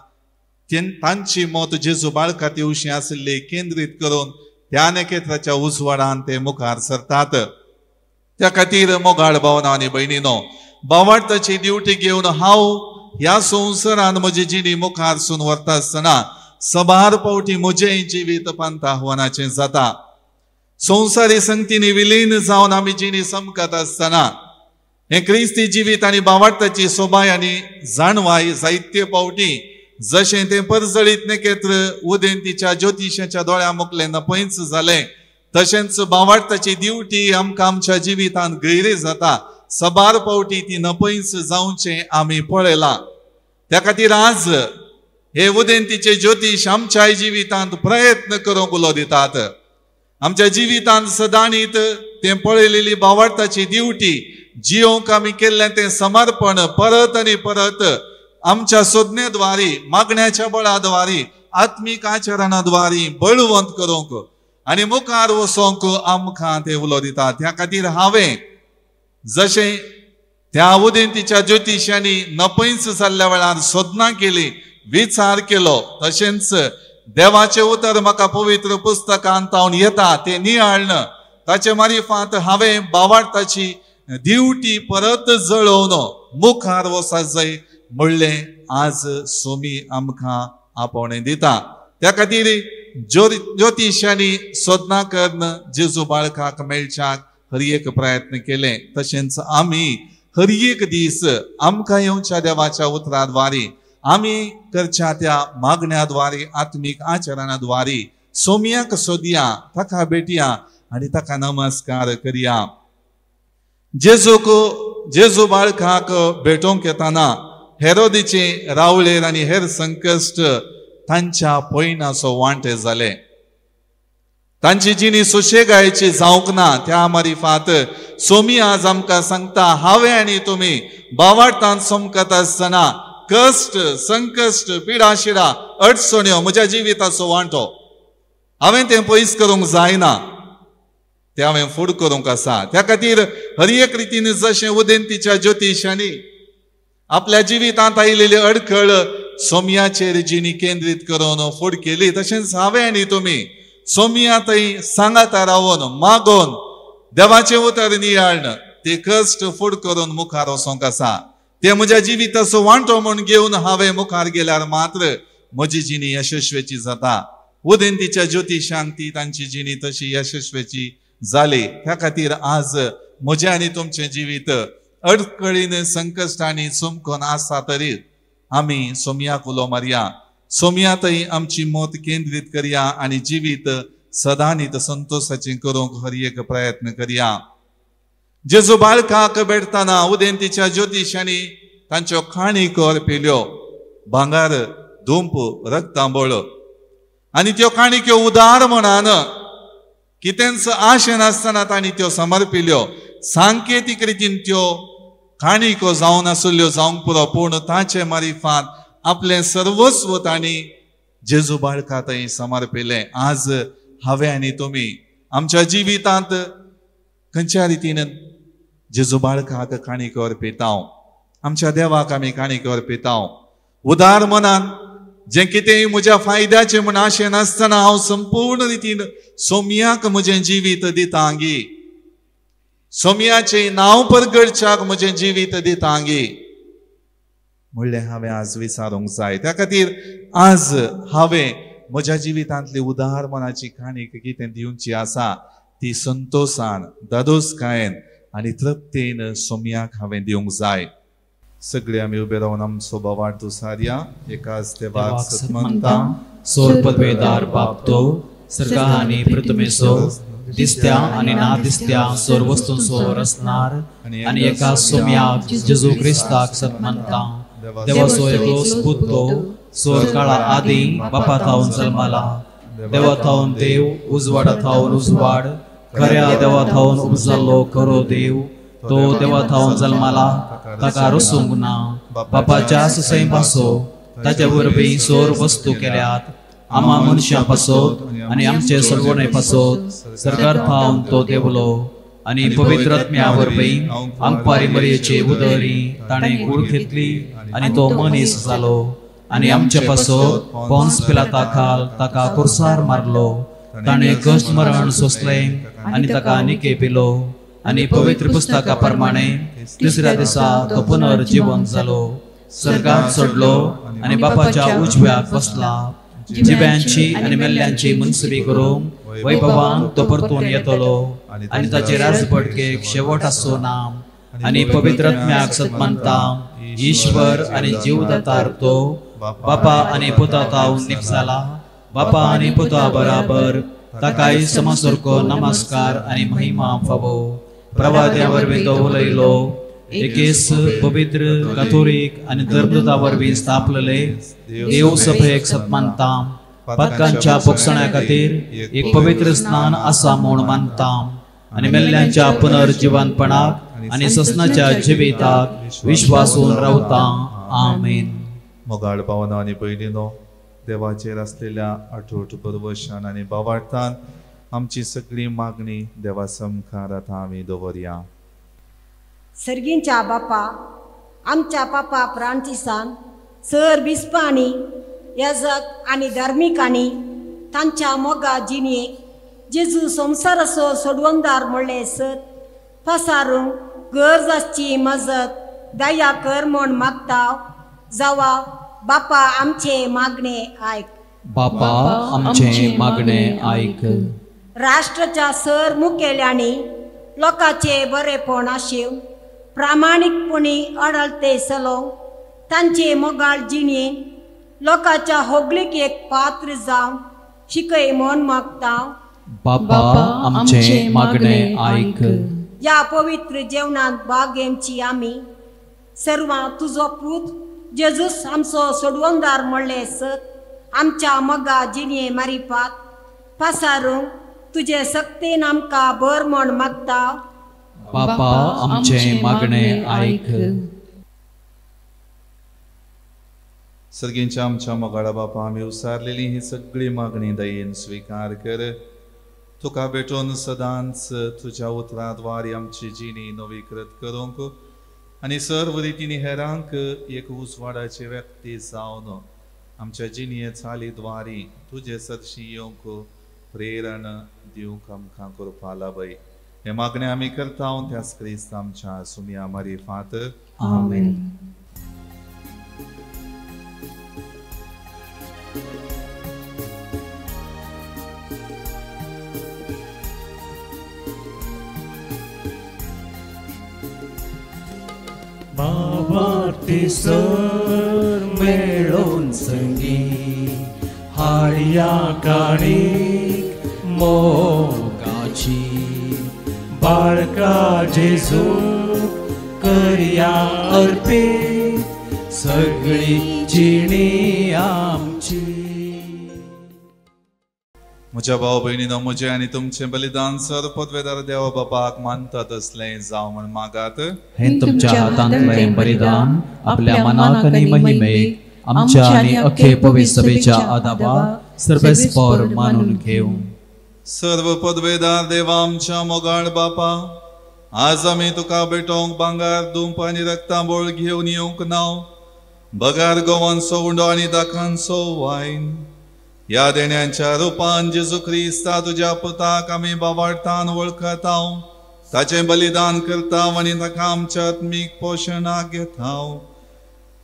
Speaker 4: तांची मोत जेजू बाळकात येवशी आसली केंद्रीत करून त्या नकेत्राच्या उजवाडान ते मुखार सरतात त्या खातीर मोगाळ भावना आनी भयणीनो भावार्थाची ड्युटी घेवन हांव ह्या संवसारान म्हजी जिणी मुखार सून व्हरता आसतना सबार पावटी म्हजें जिवीत पंत आव्हानाचें जाता संवसारी संगतींनी विलीन जावन आमी जिणी समकत आसतना हे क्रिस्ती जिवीत आनी भावार्थाची सोबाय आनी जाणवाय जायत्य पावटी जशें तें परजळीत नकेत्र उदेंतीच्या ज्योतिशाच्या दोळ्या मुखलें नपैंच जालें तशेंच भावार्थाची ड्युटी आमकां आमच्या जिवितांत गैरी जाता सबार पावटी ती नपैंच जावचें आमी पळयलां त्या खातीर आज हे उदेंतीचे ज्योतीश आमच्या जिवितांत प्रयत्न करूंक उलो दितात आमच्या जिवितांत सदांनीत तें पळयलेली भावार्थाची ड्युटी जियोंक आमी केल्लें तें समर्पण परत आनी परत आमच्या सोदनेद्वारी मागण्याच्या बळाद्वारी आत्मीक आचरणाद्वारी बळवंत करूंक आनी मुखार वचोंक आमकां ते उलो दितात त्या खातीर हांवें जशें त्या उदेंतीच्या ज्योतिशांनी नपैंच जाल्ल्या वेळार सोदना केली विचार केलो तशेंच देवाचें उतर म्हाका पवित्र पुस्तकांत तावन येता तें नियाळन ताचे मारिफांत हांवें भावार्थाची ड्युटी परत जळोवन मुखार वचत जाय म्हणलें आज सोमी आमकां आपोवणें दिता त्या खातीर ज्योतिशांनी सोदना करन जेजू बाळकाक मेळच्याक हर एक प्रयत्न केले तशेंच आमी हर एक दीस आमकां येवच्या देवाच्या उतराद्वारी आमी करच्या त्या मागण्याद्वारी आत्मीक आचरणाद्वारी सोमयाक सोदया ताका भेटया आनी ताका नमस्कार करया जेजू बाळकाक भेटोवंक येताना हेरोदीचे रावळेर आनी हेर संकश्ट तांच्या पयणाचो वांटे जाले तांची जिणी सुशेगायची जावंक ना त्या मारिफात सोमी आज आमकां सांगता हांवें आनी तुमी भावार्थांत समकत आसतना कश्ट संकश्ट पिडाशिडा अडचण्यो म्हज्या जिविताचो वांटो हांवें तें पयस करूंक जायना ते हांवें फूड करूंक आसा त्या खातीर हर एक रितीन जशें उदेंतीच्या ज्योतिशांनी आपल्या जिवितांत आयिल्ली अडखळ सोमयाचेर जिणी केंद्रीत करून फूड केली तशेंच हांवें आनी तुमी सोमया थंय सांगात रावून मागोवन देवाचें उतर नियाळन ते कश्ट फूड करून मुखार वचोंक आसा ते म्हज्या जिविताचो वांटो म्हूण घेवन हांवें मुखार गेल्यार मात्र म्हजी जिणी यशस्वेची जाता उदेंतीच्या ज्योतिशांक ती तांची जिणी तशी यशस्वेची जाली त्या खातीर आज म्हजें आनी तुमचें जिवीत अडखळीन संकश्टांनी चुमकोन आसा तरी आमी सोमयाक उलो मारया सोमया थंय आमची मोत केंद्रीत करया आनी जिवीत सदांनीत संतोषाचें करूंक हर एक प्रयत्न करया जेजू बाळकाक भेटताना उदेंतीच्या ज्योतिशांनी तांच्यो काणयो अर्पिल्यो भांगार धूंप रक्तांबळ आनी त्यो काणयो उदार म्हणान कितेंच आशे नासतना तांणी त्यो समर्पिल्यो सांकेतीक रितीन त्यो काणयो जावन आसल्यो जावंक पुरो पूण ताचे मारिफांत आपलें सर्वस्व तांणी जेजू बाळका थंय समर्पिलें आज हांवें आनी तुमी आमच्या जिवितांत खंयच्या रितीन जेजू बाळकाक काणयो अर्पितांव आमच्या देवाक आमी काणयो अर्पितांव उदार मनान जें कितेंय म्हज्या फायद्याचें म्हूण आशें नासतना हांव संपूर्ण रितीन सोमयाक म्हजें जिवीत दितांगी सोमयाचें नांव परगडच्याक म्हजें जिवीत दितांगी म्हणलें हांवें आज विचारूंक जाय त्या खातीर आज हांवें म्हज्या जिवितांतली उदार मनाची काणी कितें दिवची आसा ती संतोषान दादोसकायेन आनी तृप्तेन सोम्याक हांवें दिवंक जाय. सगळे आमी उबे रावन आमचो बोवाळ तुसारया. एकाच देवाक सत म्हणटा.
Speaker 2: सोर पदवेदार बापतो सर्गा आनी प्रथमेसो दिसत्या आनी ना दिसत्या सोर वस्तूंचो रचणार आनी एका सोम्याक जेजू क्रिस्ताक सत म्हणटा. देवाचो एकलो स्पुतो सोर काळा आदी बापा थावन जल्माला. देवा थावन देव उजवाडा थावन उजवाड खऱ्या देवा थावन उजल्लो खरो देव. तो देवा थावन जल्माला ताका रसूंक ना. बापाच्या सुसै पासो ताचे वरवीं सोर वस्तू केल्यात. आमा मनशां पासोत आनी आमचे सगळे पासोत सरकार थावन तो देवलो. आनी पवित्र आत्म्या वरवीं आंकपारी मरयेची उदरी ताणें कूड घेतली आनी तो मनीस जालो. आनी आमचे पासोत पोंस पिलाता खाल ताका कुर्सार मारलो. ताणें कश्ट मरण सोंसलें आनी ताका निके पिलो. आनी पवित्र पुस्तका प्रमाणे तिसऱ्या दिसा तो पुनर्जीवन जालो. सर्गांत चडलो आनी बापाच्या उजव्याक बसला. जिव्यांची आनी मेल्ल्यांची मनसुबी करूंक वैभवान तो परतून येतलो. आनी ताचे राजपडकेक शेवट आसचो ना. आनी पवित्र आत्म्याक सत म्हणटा. ईश्वर आनी जीवदातार तो बापा आनी पुता थावन निपजाला. बापा आनी पुता बराबर ताकाय समसारको नमस्कार आनी महिमा फावो. प्रवाद्या वरवीं तो उलयलो. एकेस पवित्र काथोलिक आनी धर्मदूता वरवीं स्थापलेले देव सभेक सत मानता. पातकांच्या पोखसण्या खातीर एक पवित्र स्नान आसा म्हूण मानता. आनी मेल्ल्यांच्या पुनर्जीवनपणाक आनी ससनाच्या जिविताक विश्वासून रावता. आमेन.
Speaker 4: मोगाळ भावना आनी भयणीनो, देवाचेर आसलेल्या अटूट भरवशान आनी भावार्थान आमची सगळी मागणी देवा समखार आतां आमी दवरया.
Speaker 8: सर्गींच्या बापा, आमच्या पापा प्रांतिसान सर बिस्पांनी याजक आनी धार्मिकांनी तांच्या मोगा जिणयेक जेजू संवसाराचो सोडवणदार म्हणले सत पसारूंक गरजाची मजत दया कर म्हूण मागता. जावा बापा आमचे मागणे आयक.
Speaker 2: बापा आमचे मागणे आयक.
Speaker 8: राष्ट्राच्या सर मुखेल्यांनी लोकांचे बरेपण आशिव प्रामाणीकपणी अडलते चलोवंक तांचे मोगाळ जिणयेन लोकांच्या होगलीक एक पात्र जावन शिकय म्हूण मागता.
Speaker 2: बापा आमचे मागणे आयक.
Speaker 8: या पवित्र जेवणांत भाग घेवची आमी सर्वां तुजो पूत जेजूस आमचो सोडवणदार म्हणले सत आमच्या मोगा जिणये मारिपाक पसारूंक तुजे सक्तीन आमकां बर म्हूण मागता.
Speaker 2: बापा आमचे मागणे आयक.
Speaker 4: सर्गींच्या आमच्या मोगाळा बापा, आमी उसारलेली ही सगळी मागणी दयेन स्वीकार कर. तुका भेटून सदांच तुज्या उतराद्वारे आमची जिणी नवीकृत करूंक आनी सर्व रितीनी हेरांक एक उजवाडाचे व्यक्ती जावन आमच्या जिणये चालीद्वारे तुजे सरशी येवंक प्रेरण दिवंक आमकां करपा लाभय. हे मागणे आमी करता त्याच क्रिस्त आमच्या सुम्या मारिफात.
Speaker 2: आमेन.
Speaker 3: बाबार्ती सर मेळोन संगी हाडया काणीक
Speaker 2: मोगाची
Speaker 3: बाळका जेजू करया अर्पीत
Speaker 2: सगळी जिणी आमची.
Speaker 4: म्हज्या भाव भयणीनो, म्हजे आनी तुमचे बलिदान सर पदवेदार देवा बापाक मानता तसलें जावं म्हण मागात.
Speaker 2: हे तुमच्या हातांतले बलिदान आपल्या मनाक आनी महिमेक आमच्या आनी अख्खे पवित्र सभेच्या आदाबा सर्वेस्पर मानून घेऊ.
Speaker 4: सर्व पदवेदार देवा आमच्या मोगाळ बापा, आज आमी तुका भेटोवंक भांगार धूप आनी रक्तां बोळ घेवन येवंक नाव. बगार गोवांचो उंडो आनी दाखांचो वायन या देण्यांच्या रुपान जेजू क्रिस्ता तुज्या पुताक आमी बाबार्थान वळखता. ताचें बलिदान करता आनी ताका आमच्या आत्मीक पोशणाक घेता.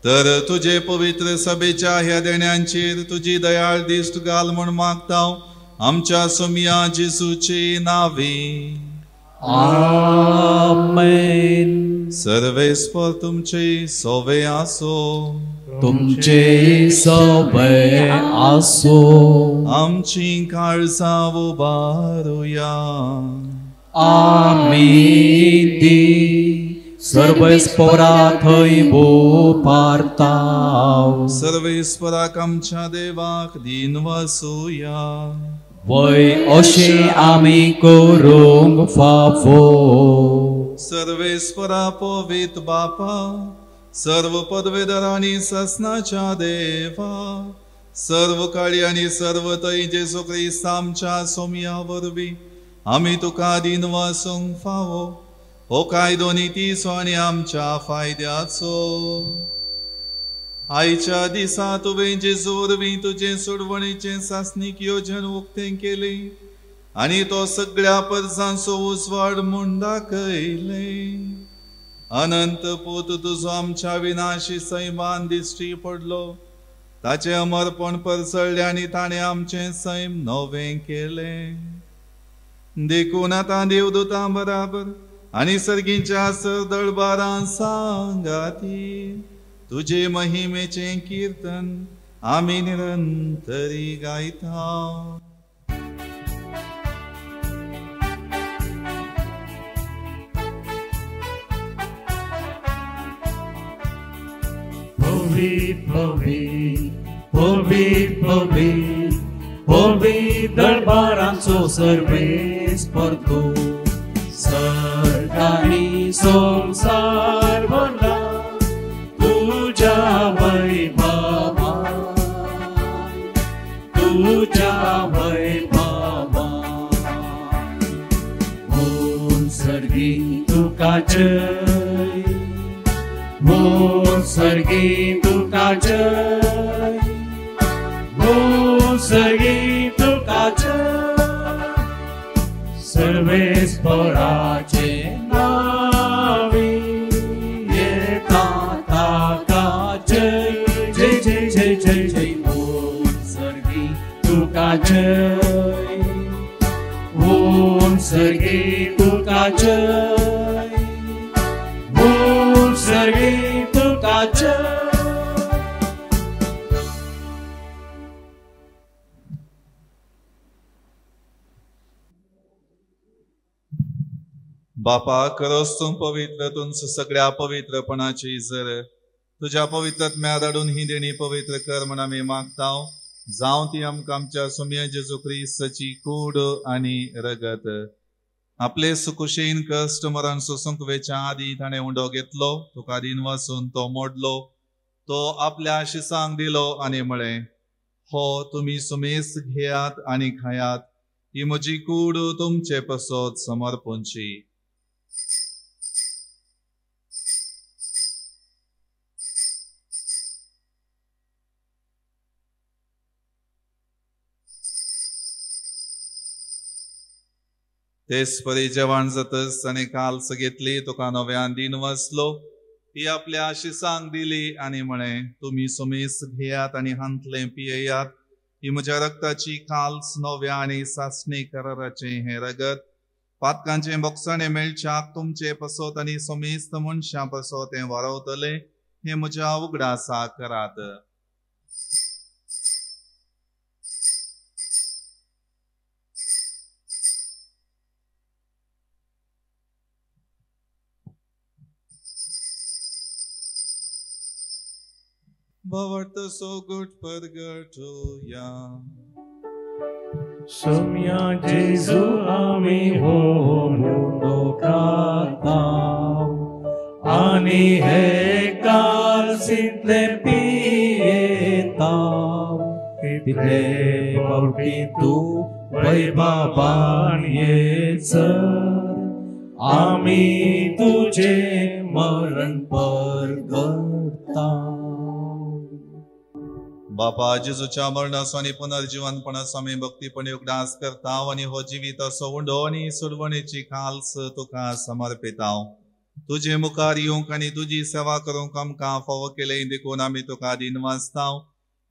Speaker 4: तर तुझे पवित्र सभेच्या ह्या देण्यांचेर तुझी दयाळ दिश्ट घाल म्हूण मागताव आमच्या सोमिया जेसूचे नावे.
Speaker 2: आमेन.
Speaker 4: सर्वेस्पर तुमचे सोवे आसो.
Speaker 2: तुमचे सवय आसो.
Speaker 4: आमची काळजां उबारुया.
Speaker 2: आमी दी सर्वेस्परा थंय पारताव.
Speaker 4: सर्वेस्पराक आमच्या देवाक दिन वसूया.
Speaker 2: वय अशें आमी करूंक फावो.
Speaker 4: सर्वेस्परा पवित बापा सर्व पदवेदर आणि ससनाच्या देवा सर्व काळी आणि सर्व तै जेसू ख्रिस्त आमच्या सोमिया वरवीं आमी तुका दिन वासूंक फावो. हो कायदो नितीचो आनी आमच्या फायद्याचो. आयच्या दिसा तुवें जेजू वरवीं तुजें सोडवणेचें सासणीक येवजण उक्तें केलें आनी तो सगळ्या परजांचो उजवाड म्हूण दाखयलें. अनंत पूत तुजो आमच्या विनाशी सैमान दिश्टी पडलो. ताचें अमरपण परसळ्ळें आनी ताणें आमचें सैम नवें केलें. देखून आतां देवदूतां बराबर आनी सर्गींच्या सर दळबारां सांगाती तुजे महिमेचें कीर्तन आमी निरंतरी गायता.
Speaker 3: Pavit, pavit, pavit, pavit, pavit दरबारांचो सर्वेस्पर तूं. सर्गांनी संसार भरला तुज्या वैभवान. तुज्या वैभवान. म्हूण सर्गी तुका जय. म्हूण सर्गी तुका जय. म्हूण सर्गी तुका जय. सर्वेस्पराचे नावी येता ताका जय. जय जय जय जय जय. म्हूण सर्गी तुका जय. म्हूण सर्गी तुका जय. म्हूण सर्गी तुका जय.
Speaker 4: बापा करोस तूं पवित्र तुंच सगळ्या पवित्रपणाची इजर तुझ्या पवित्रत्म्या धाडून ही देणी पवित्र कर म्हण आमी मागताव. जावं ती आमकां आमच्या सोम्या जेजू ख्रिस्ताची कूड आनी रगत. आपले सुकुशेन कश्ट मरण सोसूंक वेच्या आदी ताणें उंडो घेतलो. तुका दिन वासून तो मोडलो. तो आपल्या शिसांक दिलो आनी म्हळें हो तुमी सुमेस घेयात आनी खायात. ही म्हजी कूड तुमचे पसोत समर्पूंची. तेच परी जेवण जातच ताणें काल्स घेतली. तुका नव्यान दिन वसलो. ती आपल्या शिसांक दिली आनी म्हळें तुमी सुमेस घेयात आनी हांतले पियेयात. ही म्हज्या रक्ताची काल्स नव्या आनी सासणी कराराचें हें रगत. पातकांचें बोगसणें मेळच्याक तुमचे पसोत आनी सोमेस्त मनशां पसोत हें वारवतलें. हें म्हज्या उगडासा करात. भवत सो गुट परगटूया.
Speaker 3: सोम्या जेजू आमी हो दोखाताव आनी हे काल्सिंतले पियेताव. तितले फावटी तूं वैभवान येसर आमी तुजे मरण परगटताव.
Speaker 4: बापा जेजूच्या मरणाचो आनी पुनर्जीवनपणाचो आमी भक्तीपणी उगडास करताव आनी हो जिवीत असो उंडो आनी सोडवणेची काल्स तुका समर्पिताव. तुझे मुखार येवंक आनी तुजी सेवा करूंक आमकां फावो केले देखून आमी तुका दिन वाचताव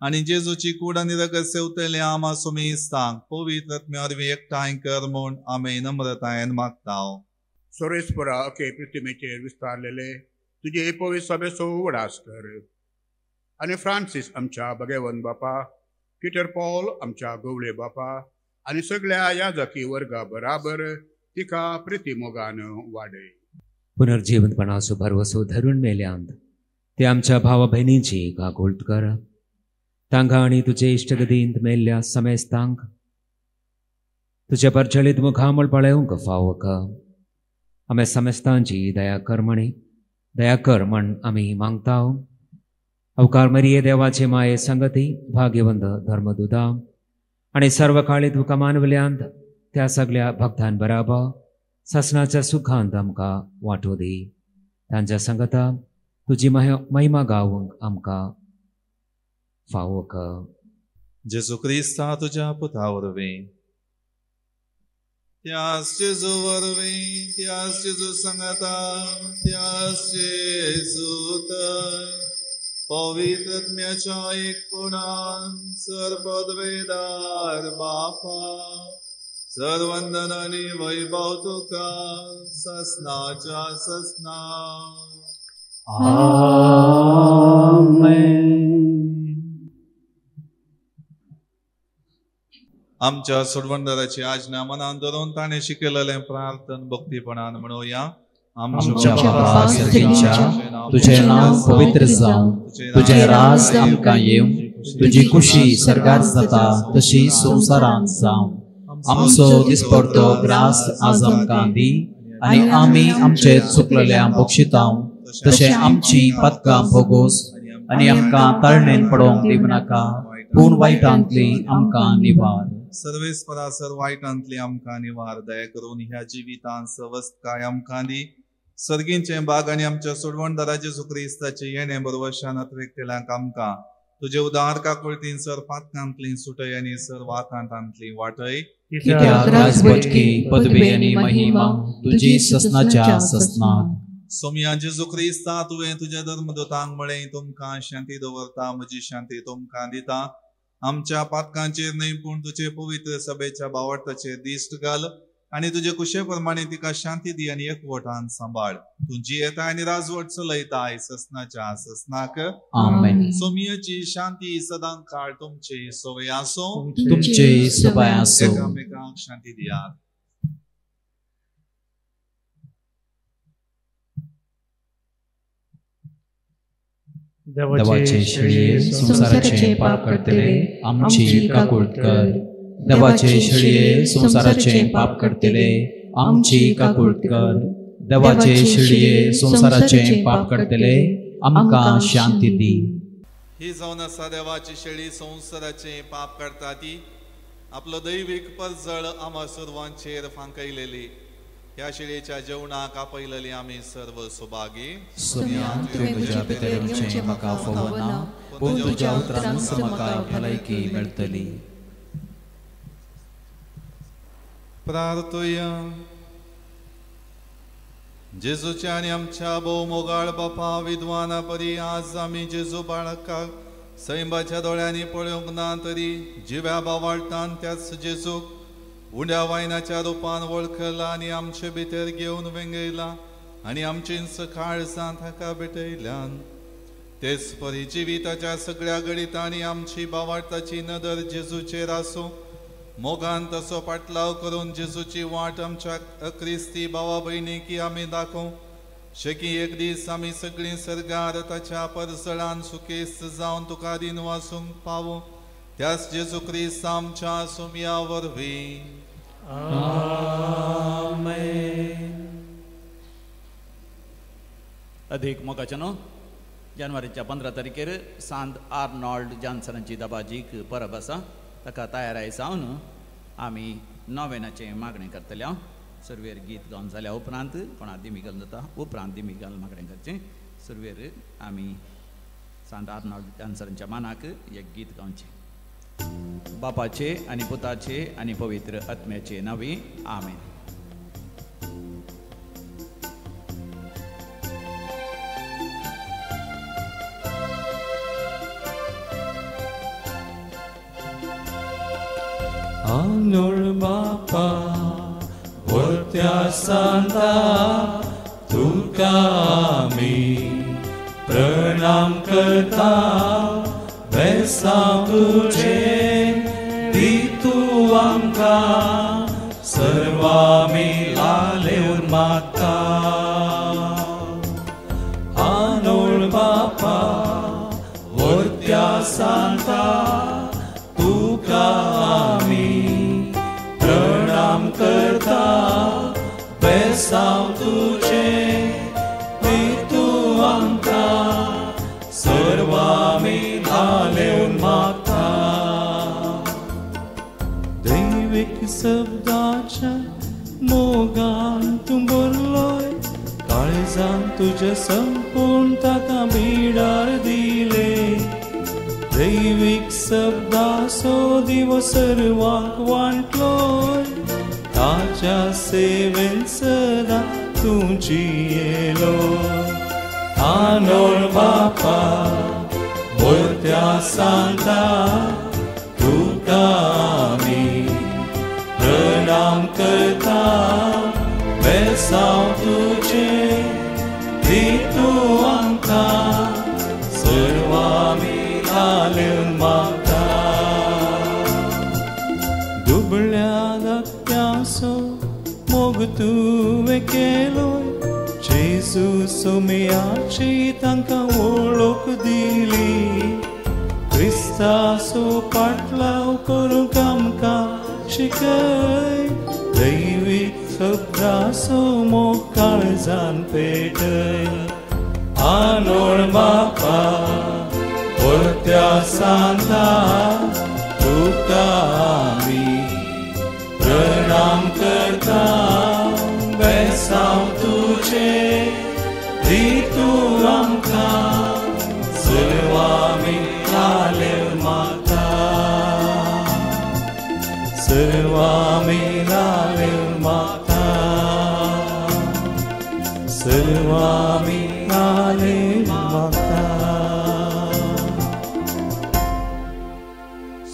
Speaker 4: आनी जेजूची कूड आनी रगत सेवतले आमा सुमी सांग पवित्र आत्म्या वरवीं एकठांय कर म्हूण आमी नम्रतायेन मागताव.
Speaker 9: सोरेस्परा अखे पृथ्वीचेर विस्तारलेले तुझे पवित्र सभेचो उगडास कर आनी फ्रांसीस आमच्या भगेवन बापा, पीटर पॉल आमच्या गवळे बापा आनी सगळ्या याजकी वर्गा बराबर तिका प्रितीमोगान वाडय.
Speaker 10: पुनर्जीवनपणाचो भरवसो धरून मेल्यांत ते आमच्या भावा बहिणींची गागोळट कर. तांकां आनी तुजे इश्टगतींत मेल्ल्या समेस्तांक तुजे परचळीत मुखामळ पळेवंक फावो कर. आमी समेस्तांची दया कर म्हण आमी मागताव. अवकार मरिये देवाचे माये संगती भाग्यवंत धर्मदुदा आनी सर्व काळी तुका मानवल्यांत त्या सगळ्या भक्तां बराबर ससनाच्या सुखांत आमकां वांटो दी. तांच्या संगता तुजी महिमा गावंक आमकां फावो कर.
Speaker 4: जेजू क्रिस्ता तुज्या पुता वरवीं त्याच जेजू वरवीं त्याच जेजू संगता त्याच जेजू थंय पवित्र आत्म्याच्या एकपणान सर्वपदवेदार बापा सर्वंदन आनी वैभव तुका ससनाच्या ससना.
Speaker 2: आमेन.
Speaker 4: आमच्या सोडवंदराची आज्ञा मनान धरून ताणें शिकयलेलें प्रार्थन भक्तीपणान म्हणुया.
Speaker 2: आमच्या बाबा सर्गीच्या तुझे नाव पवित्र जावं, तुझे राज आमकां येवं, तुझी खुशी सर्गार जाता तशी संवसारांत जावं. आमचो दिसपडतो ग्रास आज आमकां दी आनी आमी आमचे चुकलेल्यांक बक्षिताव तशें आमची पदकां भोगोस आनी आमकां ताळणेन पडोवंक दिवं नाका पूण वायटांतली आमकां निवार.
Speaker 4: सर्वेस्परा सर्व वायटांतली आमकां निवार. दया करून ह्या जिवितांत सवस्त काय आमकां दी. सर्गींचे बाग आनी आमच्या सोडवणदारा जेजू क्रिस्ताचे येणे बरोवशान अत्रेकतेल्यांक आमकां तुजे उदार काकुळतीन सर पातकांतली सुटय आनी सर वातांतांतली वाटय.
Speaker 2: कित्याक राजवटकी पदवी आनी महिमा तुजी ससनाच्या ससनाक.
Speaker 4: सोम्या जेजू क्रिस्ता तुवें तुज्या धर्मदूतांक म्हळें तुमकां शांती दवरता म्हजी शांती तुमकां दिता. आमच्या पातकांचेर न्हय पूण तुजे पवित्र सभेच्या बावटाचेर दिश्ट घाल आनी तुजे कुशे प्रमाणे तिका शांती दी आनी एकवटान सांबाळ. तुजी येताय आनी राजवट चलयताय ससनाच्या ससनाक.
Speaker 2: आमेन.
Speaker 4: सोम्याची शांती सदां काळ तुमचे सवय आसो.
Speaker 2: तुमचे सवय आसो.
Speaker 4: एकामेकांक शांती दियात.
Speaker 2: देवाचे शिळये संसाराचे पाप करतले आमची काकुळट कर. देवाचे शिळये संसाराचे पाप करतले आमची काकुळट कर. देवाचे शिळये संसाराचे पाप करतले आमकां शांती दी.
Speaker 4: ही जावन आसा देवाची शेळी संसाराचे पाप करता ती आपलो दैवीक परजळ आमा सर्वांचेर फांकयलेली. ह्या शेळयेच्या जेवणाक आपयलेली आमी सर्व सुभागी.
Speaker 2: तुझ्या पितरांचे म्हाका फवना पूण तुज्या उतरांत म्हाका भलायकी मेळटली.
Speaker 4: प्रार्थुया. जेजूच्या आनी आमच्या भोव मोगाळ बापा विद्वाना परी आज आमी जेजू बाळकाक सैमाच्या दोळ्यांनी पळोवंक ना तरी जिव्या बावाळटान त्याच जेजूक उंड्या वायनाच्या रुपान वळखला आनी आमचे भितर घेवन वेंगयला आनी आमची सकाळसां ताका भेटयल्यान. तेच परी जिविताच्या सगळ्या गणितांनी आमची बावाळताची नदर जेजूचेर आसूं. मोगान तसो पाटलाव करून जेजूची वाट आमच्या अक्रिस्ती भावा भयणीकी आमी दाखोव शकी. एक दीस आमी सगळीं सर्गार ताच्या परसळान सुकेस्त जावन तुका दिन वासूंक पावो. त्याच जेजू क्रिस्त आमच्या सोम्या वरवीं.
Speaker 1: अधिक मोगाचनो जानेवारीच्या 15 तारखेर सांत आर्नॉल्ड जॉन्सनाची दबाजीक परब आसा. ताका तयाराय जावन आमी नोवेनाचे मागणी करतले. सर्वेर गीत गावन जाल्या उपरांत कोणा दिमिगल जाता उपरांत दिमिगल मागणी करचें. सर्वेर आमी सांत आर्नॉल्ड जॉन्सनाच्या मानाक एक गीत गावचें. बापाचे आनी पुताचे आनी पवित्र आत्म्याचे नांवी आमेन.
Speaker 3: आनोळ बापा वरत्या सांता तुका आमी प्रणाम करता बेसांव तुजे ती तूं आमकां सर्वांमी लालेवन मागता आनोळ बापा वरत्या सांता तुका आमी प्रणाम करता बेसांव तुजे ती तूं आमकां सर्वांमी लालेवन मागता दैवीक शब्दाच्या मोगान तूं भरलोय काळजान तुजे संपूर्ण ताका बिडार दिले दैवीक शब्दाचो दिवो सर्वांक वांटलोय ताच्या सेवेन सदां तूं जियेलो आनोळ बापा वरत्या सांता तुका आमी प्रणाम करता बेसांव तुजे ती तूं आमकां सर्वांमी लालेवन मागता दुबळ्या धाकट्याचो मोग तुवें केलोय जेजू सोमयाची तांकां वळख दिली क्रिस्ताचो पाटलाव करूंक आमकां शिकय दैवीक शब्दाचो मोग काळजान पेटय आनोळ बापा वरत्या सांता तुका आमी प्रणाम करता बेसांव तुजे ती तूं आमकां सर्वांमी लालेवन मागता सर्वांमी लालेवन मागता सर्वांमी लालेवन मागता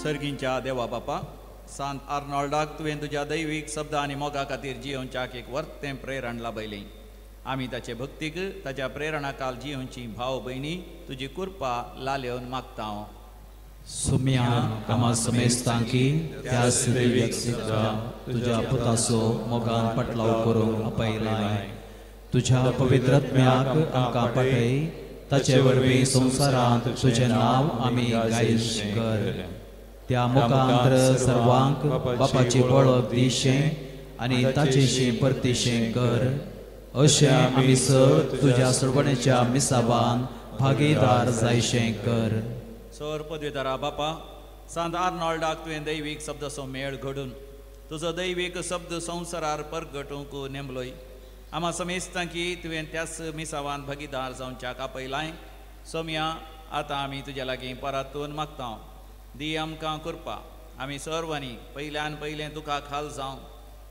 Speaker 1: सर्गींच्या देवा बापा सांत आर्नोल्डाक तुवें तुज्या दैवीक शब्द आनी मोगा खातीर जियोवच्याक एक वर्तें प्रेरण लाभयलें आमी ताचे भक्तीक ताच्या प्रेरणा काल जियोवची भाव भयणी तुजी कृपा लालेवन मागता
Speaker 2: सुम्या आम्हा समेस्तांकी त्या दैवीक शब्दा तुज्या पुताचो मोगान पटलाव करूंक आपयलाय तुज्या पवित्रात्म्याक आमकां पाठय ताचे वरवीं संवसारांत तुजें नांव आमी गायन कर त्या मुखांतर सर्वांक बापाची वळख दिशें आनी ताचेशी परतिशें कर अशें आमी सत तुज्या सोडवणेच्या मिसाबान भागीदार जायशें कर
Speaker 1: सर पदवीधरा बापा सांत आर्नोल्डाक तुवें दैवीक शब्दाचो मेळ घडून तुजो दैवीक शब्द संवसारार परगटूंक नेमलोय आम्हा समेस्तांकी तुवें त्याच मिसावान भागीदार जावच्याक आपयलाय सोम्या आतां आमी तुज्या लागीं परतून मागता दी आमकां कृपा आमी सर्वांनी पयल्यान पयलें तुका खाल जावं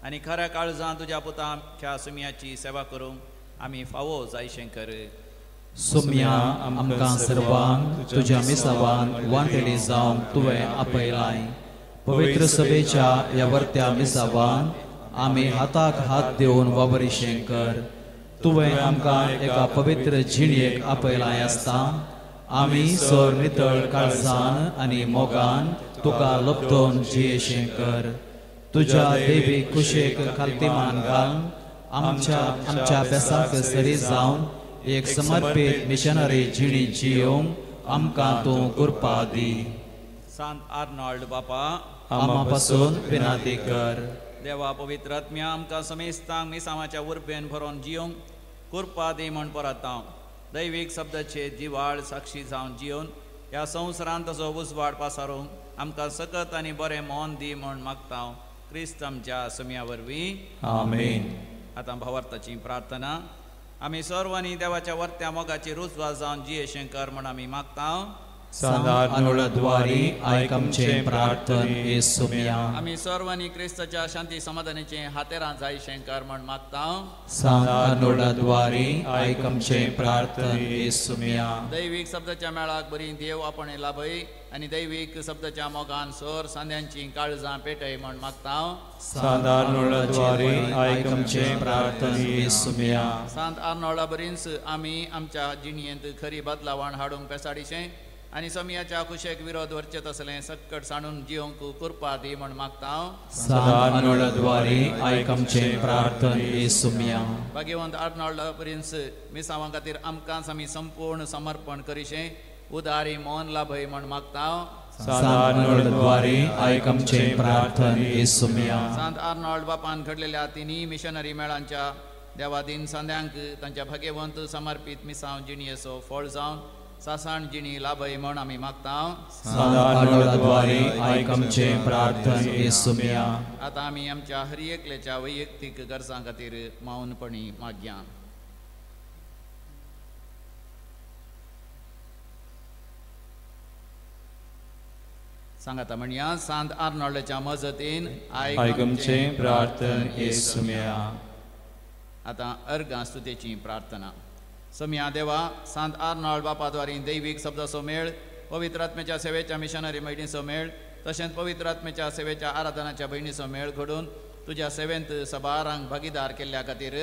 Speaker 1: आनी खऱ्या काळजां तुज्या पुताच्या सुम्याची सेवा करूंक आमी फावो जायशें कर
Speaker 2: सोम्या आमकां सर्वांक तुज्या मिसावान वांटेली जावंक तुवें आपयलाय पवित्र सभेच्या ह्या वर्त्या मिसावान आमी हाताक हात दिवन वावरिशें कर तुवें आमकां एका पवित्र जिणयेक आपयलाय आसता आमी सर नितळ काळजान आनी मोगान तुका लपतोन जियेशें कर तुज्या दैवीक कुशेक खालतीमान घालून आमच्या अभ्यासाक सरी जावन एक समर्पित मिशनरी जिणी जियोवंक आमकां तूं कृपा दी
Speaker 1: सांत आर्नोल्ड बापा
Speaker 2: आमा पासून विनंती कर
Speaker 1: देवा पवित्र आत्म्या आमकां समेस्तांक मिसावाच्या उर्बेन भरोवन जियोवंक कृपा दी म्हण परतां दैवीक शब्दाचे जिवाळ साक्षी जावन जियोवन ह्या संवसारांत ताचो उजवाड पासारूंक आमकां सकत आनी बरें मोन दी म्हण मागता क्रिस्त आमच्या सुम्या वरवीं
Speaker 3: आमेन
Speaker 1: आतां भावार्थाची प्रार्थना आमी सर्वांनी देवाच्या वर्त्या मोगाची रुजवा जावन जियेशें कर म्हण आमी मागता
Speaker 2: सांदारनोळद्वारे आयकमचे प्रार्थन येसुम्या
Speaker 1: आमी सर्वांनी क्रिस्ताच्या शांती समाधानाचे हातेरां जायशें कर म्हण मागता
Speaker 2: सांदारनोळद्वारे आयकमचे प्रार्थन येसुम्या
Speaker 1: दैवीक शब्दाच्या मेळाक बरी देव आपण लाभय आनी दैवीक शब्दाच्या मोगान सोर सांद्यांची काळजां पेटय म्हण मागता
Speaker 3: सांदारनोळद्वारे आयकमचे प्रार्थन येसुम्या
Speaker 1: सांत आर्नोळा बरींस आमी आमच्या जिणयेंत खरी बदलावण हाडूंक पेसाडीशें आनी समयाच्या कुशेक विरोध वरचे तसलें सक्कट साणून जिवंक कृपा दी म्हण मागता
Speaker 2: सांदारनोळद्वारे आयकमचे प्रार्थन येसुम्या
Speaker 1: भाग्यवंत आर्नोळा बरींस मिसावां खातीर आमकांच आमी संपूर्ण समर्पण करीशें उदारी मौन लाभय म्हण मागता
Speaker 2: सांदारनोळद्वारे आयकमचे प्रार्थन येसुम्या
Speaker 1: सांत आर्नोल्ड बापान घडलेल्या तिनी मिशनरी मेळांच्या देवादीन सांद्यांक तांच्या भाग्यवंत समर्पित मिसांव जिणयेचो फळ जावन सासाण जिणी लाभय म्हण आमी मागता
Speaker 2: सांदारनोळद्वारे आयकमचे प्रार्थन येसुम्या
Speaker 1: आतां आमी आमच्या हर एकल्याच्या वैयक्तीक गरजां खातीर मौनपणी मागया सांगाता म्हणया सांत आर्नोल्डच्या मजतीन
Speaker 3: आयकमचे प्रार्थन येसुम्या
Speaker 1: आतां अर्गां स्तुतेची प्रार्थना समया देवा सांत आर्नोल्ड बापाद्वारे दैवीक शब्दाचो मेळ पवित्र आत्म्याच्या सेवेच्या मिशनरी मैडीचो मेळ तशेंच पवित्र आत्म्याच्या सेवेच्या आराधनाच्या भयणीचो मेळ घडून तुज्या सेवेंत सबारांक भागीदार केल्ल्या खातीर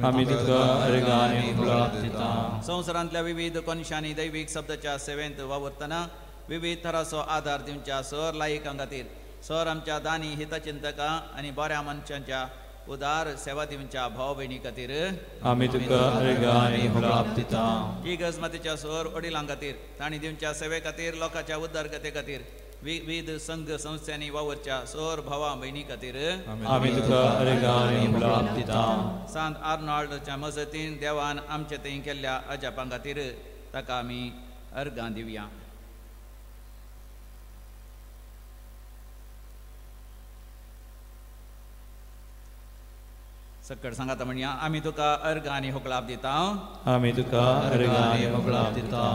Speaker 3: आमी तुका अर्गां आनी फुलां दिता
Speaker 1: संवसारांतल्या विविध कोनशांनी दैवीक शब्दाच्या सेवेंत वावरतना विविध तराचो आदार दिवच्या सर लायकां खातीर सर आमच्या दानी हितचिंतकां आनी बऱ्या मनशांच्या उदार सेवा दिवच्या भाव भयणी खातीर
Speaker 3: आमी तुका अर्गां आनी फुलां दिता
Speaker 1: ही गजमतीच्या सर वडिलां खातीर तांणी दिवच्या सेवे खातीर लोकांच्या उद्धारकते खातीर विविध संघ संस्थांनी वावरच्या सर भावा भयणी खातीर
Speaker 3: आमी तुका अर्गां आनी फुलां दिता
Speaker 1: सांत आर्नोल्डच्या मजतीन देवान आमचे थंय केल्ल्या अजापां खातीर ताका आमी अर्गां दिवया सक्कट सांगाता म्हणया आमी तुका अर्गां आनी होकळाप दिता
Speaker 3: आमी तुका अर्गां आनी फुलां दिता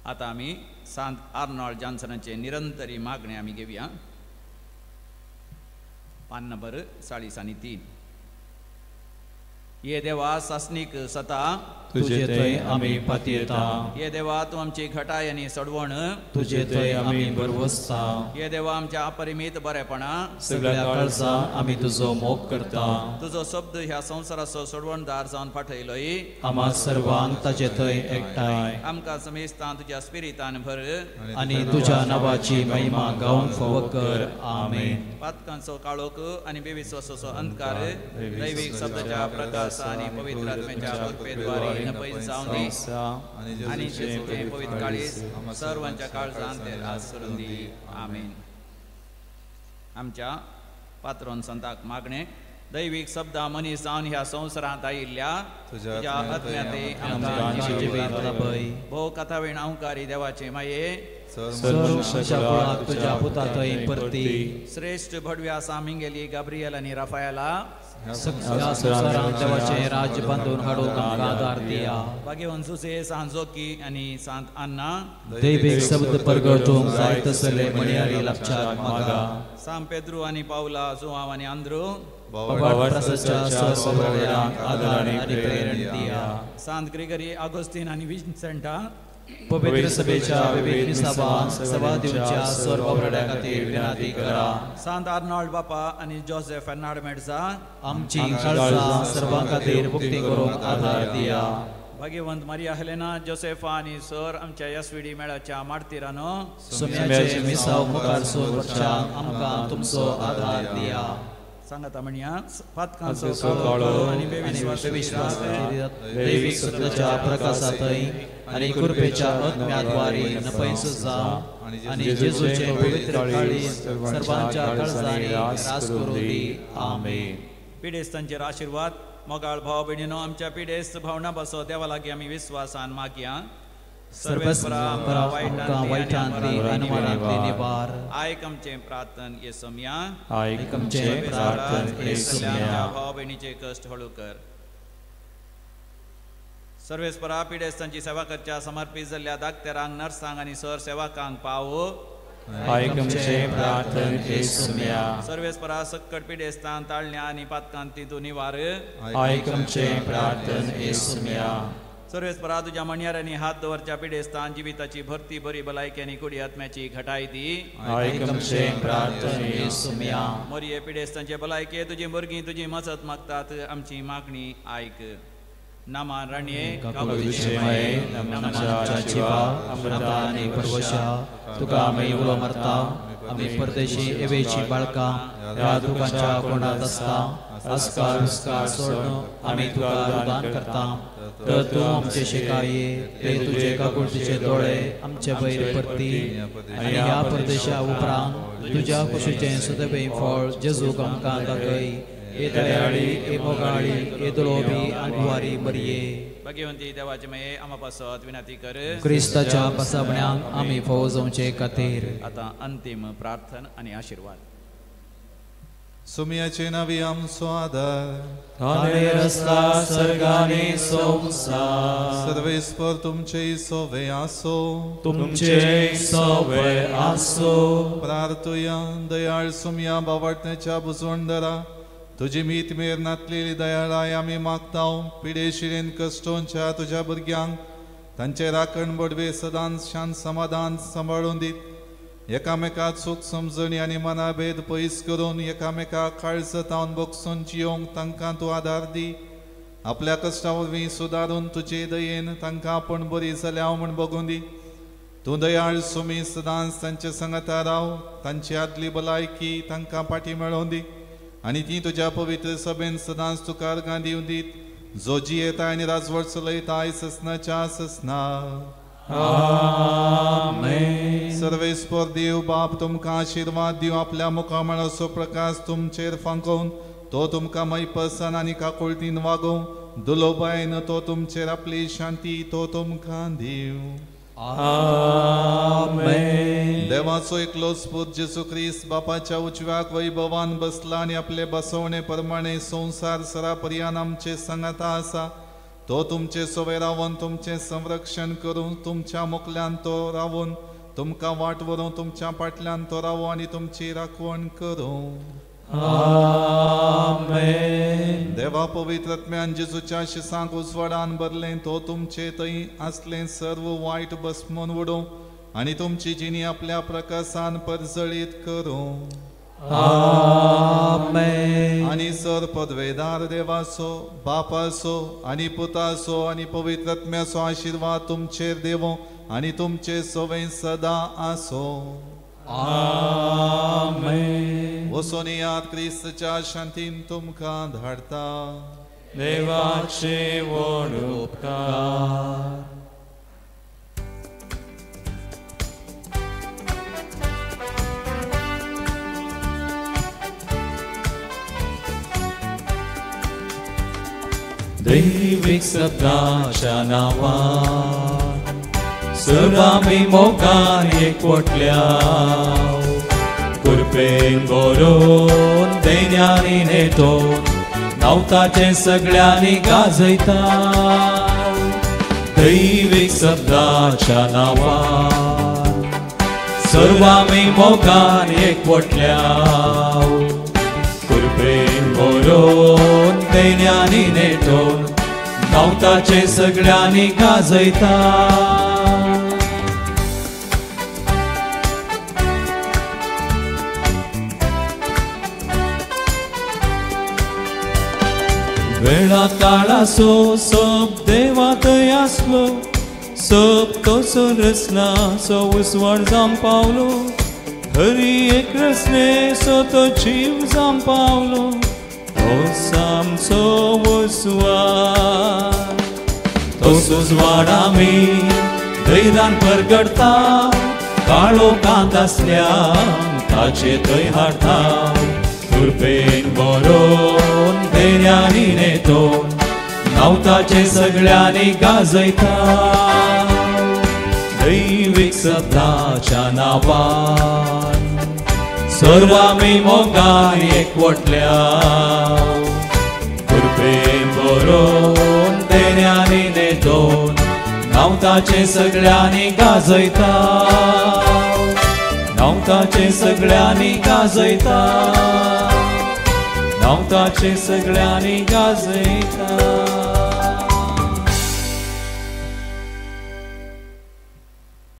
Speaker 1: आतां आमी सांत आर्नोल्ड जॉन्सनाचे निरंतरी मागणे आमी घेवया पान नंबर 43 ये देवा सासनीक सता
Speaker 2: तुजे थंय आमी पातयेता
Speaker 1: ये देवा तूं आमची घटाय आनी सडवण
Speaker 2: तुजे थंय आमी बरवसता
Speaker 1: ये देवा आमच्या अपरिमीत बरेपणा
Speaker 2: सगळ्या काळजां आमी तुजो मोग करता
Speaker 1: तुजो शब्द ह्या संवसाराचो सडवणदार जावन पाठयलोय
Speaker 2: आम्हा सर्वांक ताचे थंय एकठांय
Speaker 1: आमकां समेस्तां तुज्या स्पिरितान भर
Speaker 2: आनी तुज्या नांवाची महिमा गावून फावो कर आमेन
Speaker 1: पातकांचो काळोख आनी बेविश्वासाचो अंधकार दैवीक शब्दाच्या प्रकाश आनी पवित्र आत्म्याच्या कृपेद्वारे नपय जावन दी आनी जेजुचे पवित्र काळीज सर्वांच्या काळजांत ते रास करून दी आमेन आमच्या पात्रोन संताक मागणे दैवीक शब्दा मनीस जावन ह्या संवसारांत आयिल्ल्या तुज्या आत्म्याते आमकां जिवीत लाभय भोव कथावेण अवकारी देवाचे माये
Speaker 2: तुज्या पुता थंय परती
Speaker 1: श्रेष्ठ भडव्या सामिंगेली गाब्रियल आनी राफायला
Speaker 2: संवसारांत देवाचे राज्य बांदून हाडून आमकां आदार दिया
Speaker 1: भाग्यवन सुसे सांजोकी आनी सांत अन्ना
Speaker 2: दैवीक शब्द परगटूंक जाय तसले मणियारी लक्षात मागा
Speaker 1: सांत पेद्रू आनी पावला जुआंव आनी आंद्रू
Speaker 2: प्रसादच्या सर्वांक आदार आनी प्रेरण दिया
Speaker 1: सांत ग्रेगरी ऑगस्टीन आनी विन्सेंटा
Speaker 2: पवित्र सभेच्या विविध सभा सभा दिवच्या सर्व वावरड्या खातीर विनंती करा
Speaker 1: सांत आर्नोल्ड बापा आनी जोसेफ फेर्नांड मेडजा
Speaker 2: आमची काळजां सर्वां खातीर मुक्ती करूंक आदार दिया
Speaker 1: भाग्यवंत मारिया हेलेना जोसेफा आनी सर आमच्या यासविडी मेळाच्या मार्तिरानो
Speaker 2: सुम्याचे मिसाव मुखार सोर वर्षांक आमकां तुमचो आदार दिया
Speaker 1: सांगाता म्हणया पातकांचो काळोख आनी बेविश्वास
Speaker 2: दैवीक सत्याच्या प्रकाशांतय आनी कृपेच्या आत्म्याद्वारे नपयस जावं आनी जेजूचे पवित्र काळीज सर्वांच्या काळजांनी रास करूं दी आमेन
Speaker 1: पिडेस्तांचेर आशिर्वाद मोगाळ भाव भयणीनो आमच्या पिडेस्त भावना बसो देवा लागीं आमी विश्वासान मागया
Speaker 2: सर्वेस्परा वायटांतली अनुमानांतली निवार
Speaker 1: आयकमचे प्रार्थन येसुम्या
Speaker 2: आयकमचे प्रार्थन येसुम्या
Speaker 1: भाव भयणीचे कश्ट हळू कर सर्वेस्परा पिडेस्तांची सेवा करच्या समर्पित जाल्ल्या धाकट्यांक नर्सांक आनी सर सेवकांक पावो
Speaker 3: आयकमचे प्रार्थन येसुम्या
Speaker 1: सर्वेस्परा सक्कट पिडेस्तान ताळण्या आनी पातकांत तितून निवार
Speaker 3: आयकमचे प्रार्थन येसुम्या
Speaker 1: सर्वेस्परा तुझ्या मणयारांनी हात दवरच्या पिडेस्तान जिविताची भरती बरी भलायकी आनी कुडी आत्म्याची घटाय दी
Speaker 3: आयकमचे प्रार्थन येसुम्या
Speaker 1: मोरये पिडेस्तांचे भलायके तुजी भुरगीं तुजी मजत मागतात आमची मागणी आयक नामान राणये
Speaker 2: नमनाच्या जिवा अमृता आनी परवशा तुका आमी उलो मारता आमी परदेशी एवेची बाळकां ह्या दुखांच्या कोंडात आसता अस्कार हुस्कार सोडून आमी तुका दान करता तर तूं आमचे शिकाये ते तुजे काकुळतीचे दोळे आमचे वयर परती आनी ह्या परदेशा उपरांत तुज्या कुशीचें सदैव फळ जेजूक आमकां दाखय ए दयाळी ए मोगाळी ए दुलोबी आनी मरिये
Speaker 1: भगवंती देवाचे मये आमा पासत विनंती कर
Speaker 2: क्रिस्ताच्या बसावण्यांक आमी फावो जावचे खातीर
Speaker 1: आता अंतिम प्रार्थना आणि आशीर्वाद
Speaker 4: सुमियाचे नावी आमचो आदार
Speaker 3: ताने रस्ता सर्गाने संसार
Speaker 4: सर्वेस्पर तुमचे सोवे आसो
Speaker 3: तुमचे सोवे आसो
Speaker 4: प्रार्थुया दयाळ सुमिया बावटण्याच्या बुजवणदारा तुझी मीत मेर नातलेली दयाळाय आमी मागताव पिडेशिरेन कष्टोंच्या तुझ्या भुरग्यांक तांचे राखण बडवे सदांत शांत समाधान सांबाळून दीत एकामेकाक सुख समजणी आनी मनाभेद पयस करून एकामेकाक काळजतावन बोगसून जियोंक तांकां तूं आदार दी आपल्या कश्टा वरवीं सुदारून तुजे दयेन तांकां आपण बरी जाल्या म्हूण बगून दी तूं दयाळ सुमी सदांच तांचे संगता राव तांची आदली भलायकी तांकां फाटी मेळोवन दी आनी ती तुज्या पवित्र सभेन सदांच तुका अर्गां दिवन दीत जो जियेता आनी राजवट चलयताय ससनाच्या ससना आमेन सर्वेस्पर देव बाप तुमकां आशीर्वाद दिव आपल्या मुखामळाचो प्रकाश तुमचेर फांकोवन तो तुमकां मैपसान आनी काकुळटीन वागोव दुलोबायन तो तुमचेर आपली शांती तो तुमकां दिव आमेन देवाचो एकलो स्पूत जेजू ख्रिस्त बापाच्या उजव्याक वैभवान बसला आनी आपले बसवणे प्रमाणे संसार सरापर्यंत आमचे संगता आसा तो तुमचे सोवे रावन तुमचे संरक्षण करून तुमच्या मुखल्यान तो रावून तुमकां वाट व्हरून तुमच्या फाटल्यान तो रावो आनी तुमची राखवण करूं आमेन देवा पवित्र आत्म्यान जेजूच्या शिसांक उजवाडान भरलें तो तुमचे थंय आसलें सर्व वायट भस्मोन उडोवं आनी तुमची जिणी आपल्या प्रकाशान परजळीत करूं आमेन आनी सर पदवेदार देवाचो बापाचो आनी पुताचो आनी पवित्र आत्म्याचो आशीर्वाद तुमचेर देवो आनी तुमचे सोवे सदा आसो आमेन वसोन याद क्रिस्ताच्या शांतीन तुमकां धाडता
Speaker 3: देवाचे व्हड उपकार दैविक सत्याच्या नावान सर्वांमी मोगान एकवटल्या कृपेन बरोवन दैन्यानी नेटोवन नावताचे सगळ्यांनी गाजयता दैविक शब्दाच्या नावान सर्वांमी मोगान एकवटल्या कृपेन बरोवन दैन्यानी नेटोवन नावताचे सगळ्यांनी गाजयता वेळा काळासो सब देवा थंय आसलो सब तसो रचना सो उसवण जावन पावलो हरी एक रचने सो तो जीव जावन पावलो हो सामचो उसवाड तसो उजवाड आमी धैर्यान परगडता काळो कांत आसल्यान ताचे थंय हाडटा कृपेन बरोवन दैन्यानी नेटोवन नावताचे सगळ्यांनी गाजयता दैविक सत्याच्या नावान सर्वांमी मोगान एकवटल्या कृपेन बरोवन दैन्यानी नेटोवन घेवन नांव ताचे सगळ्यांनी गाजयता नांव ताचे सगळ्यांनी गाजयता नांव ताचे सगळ्यांनी गाजयता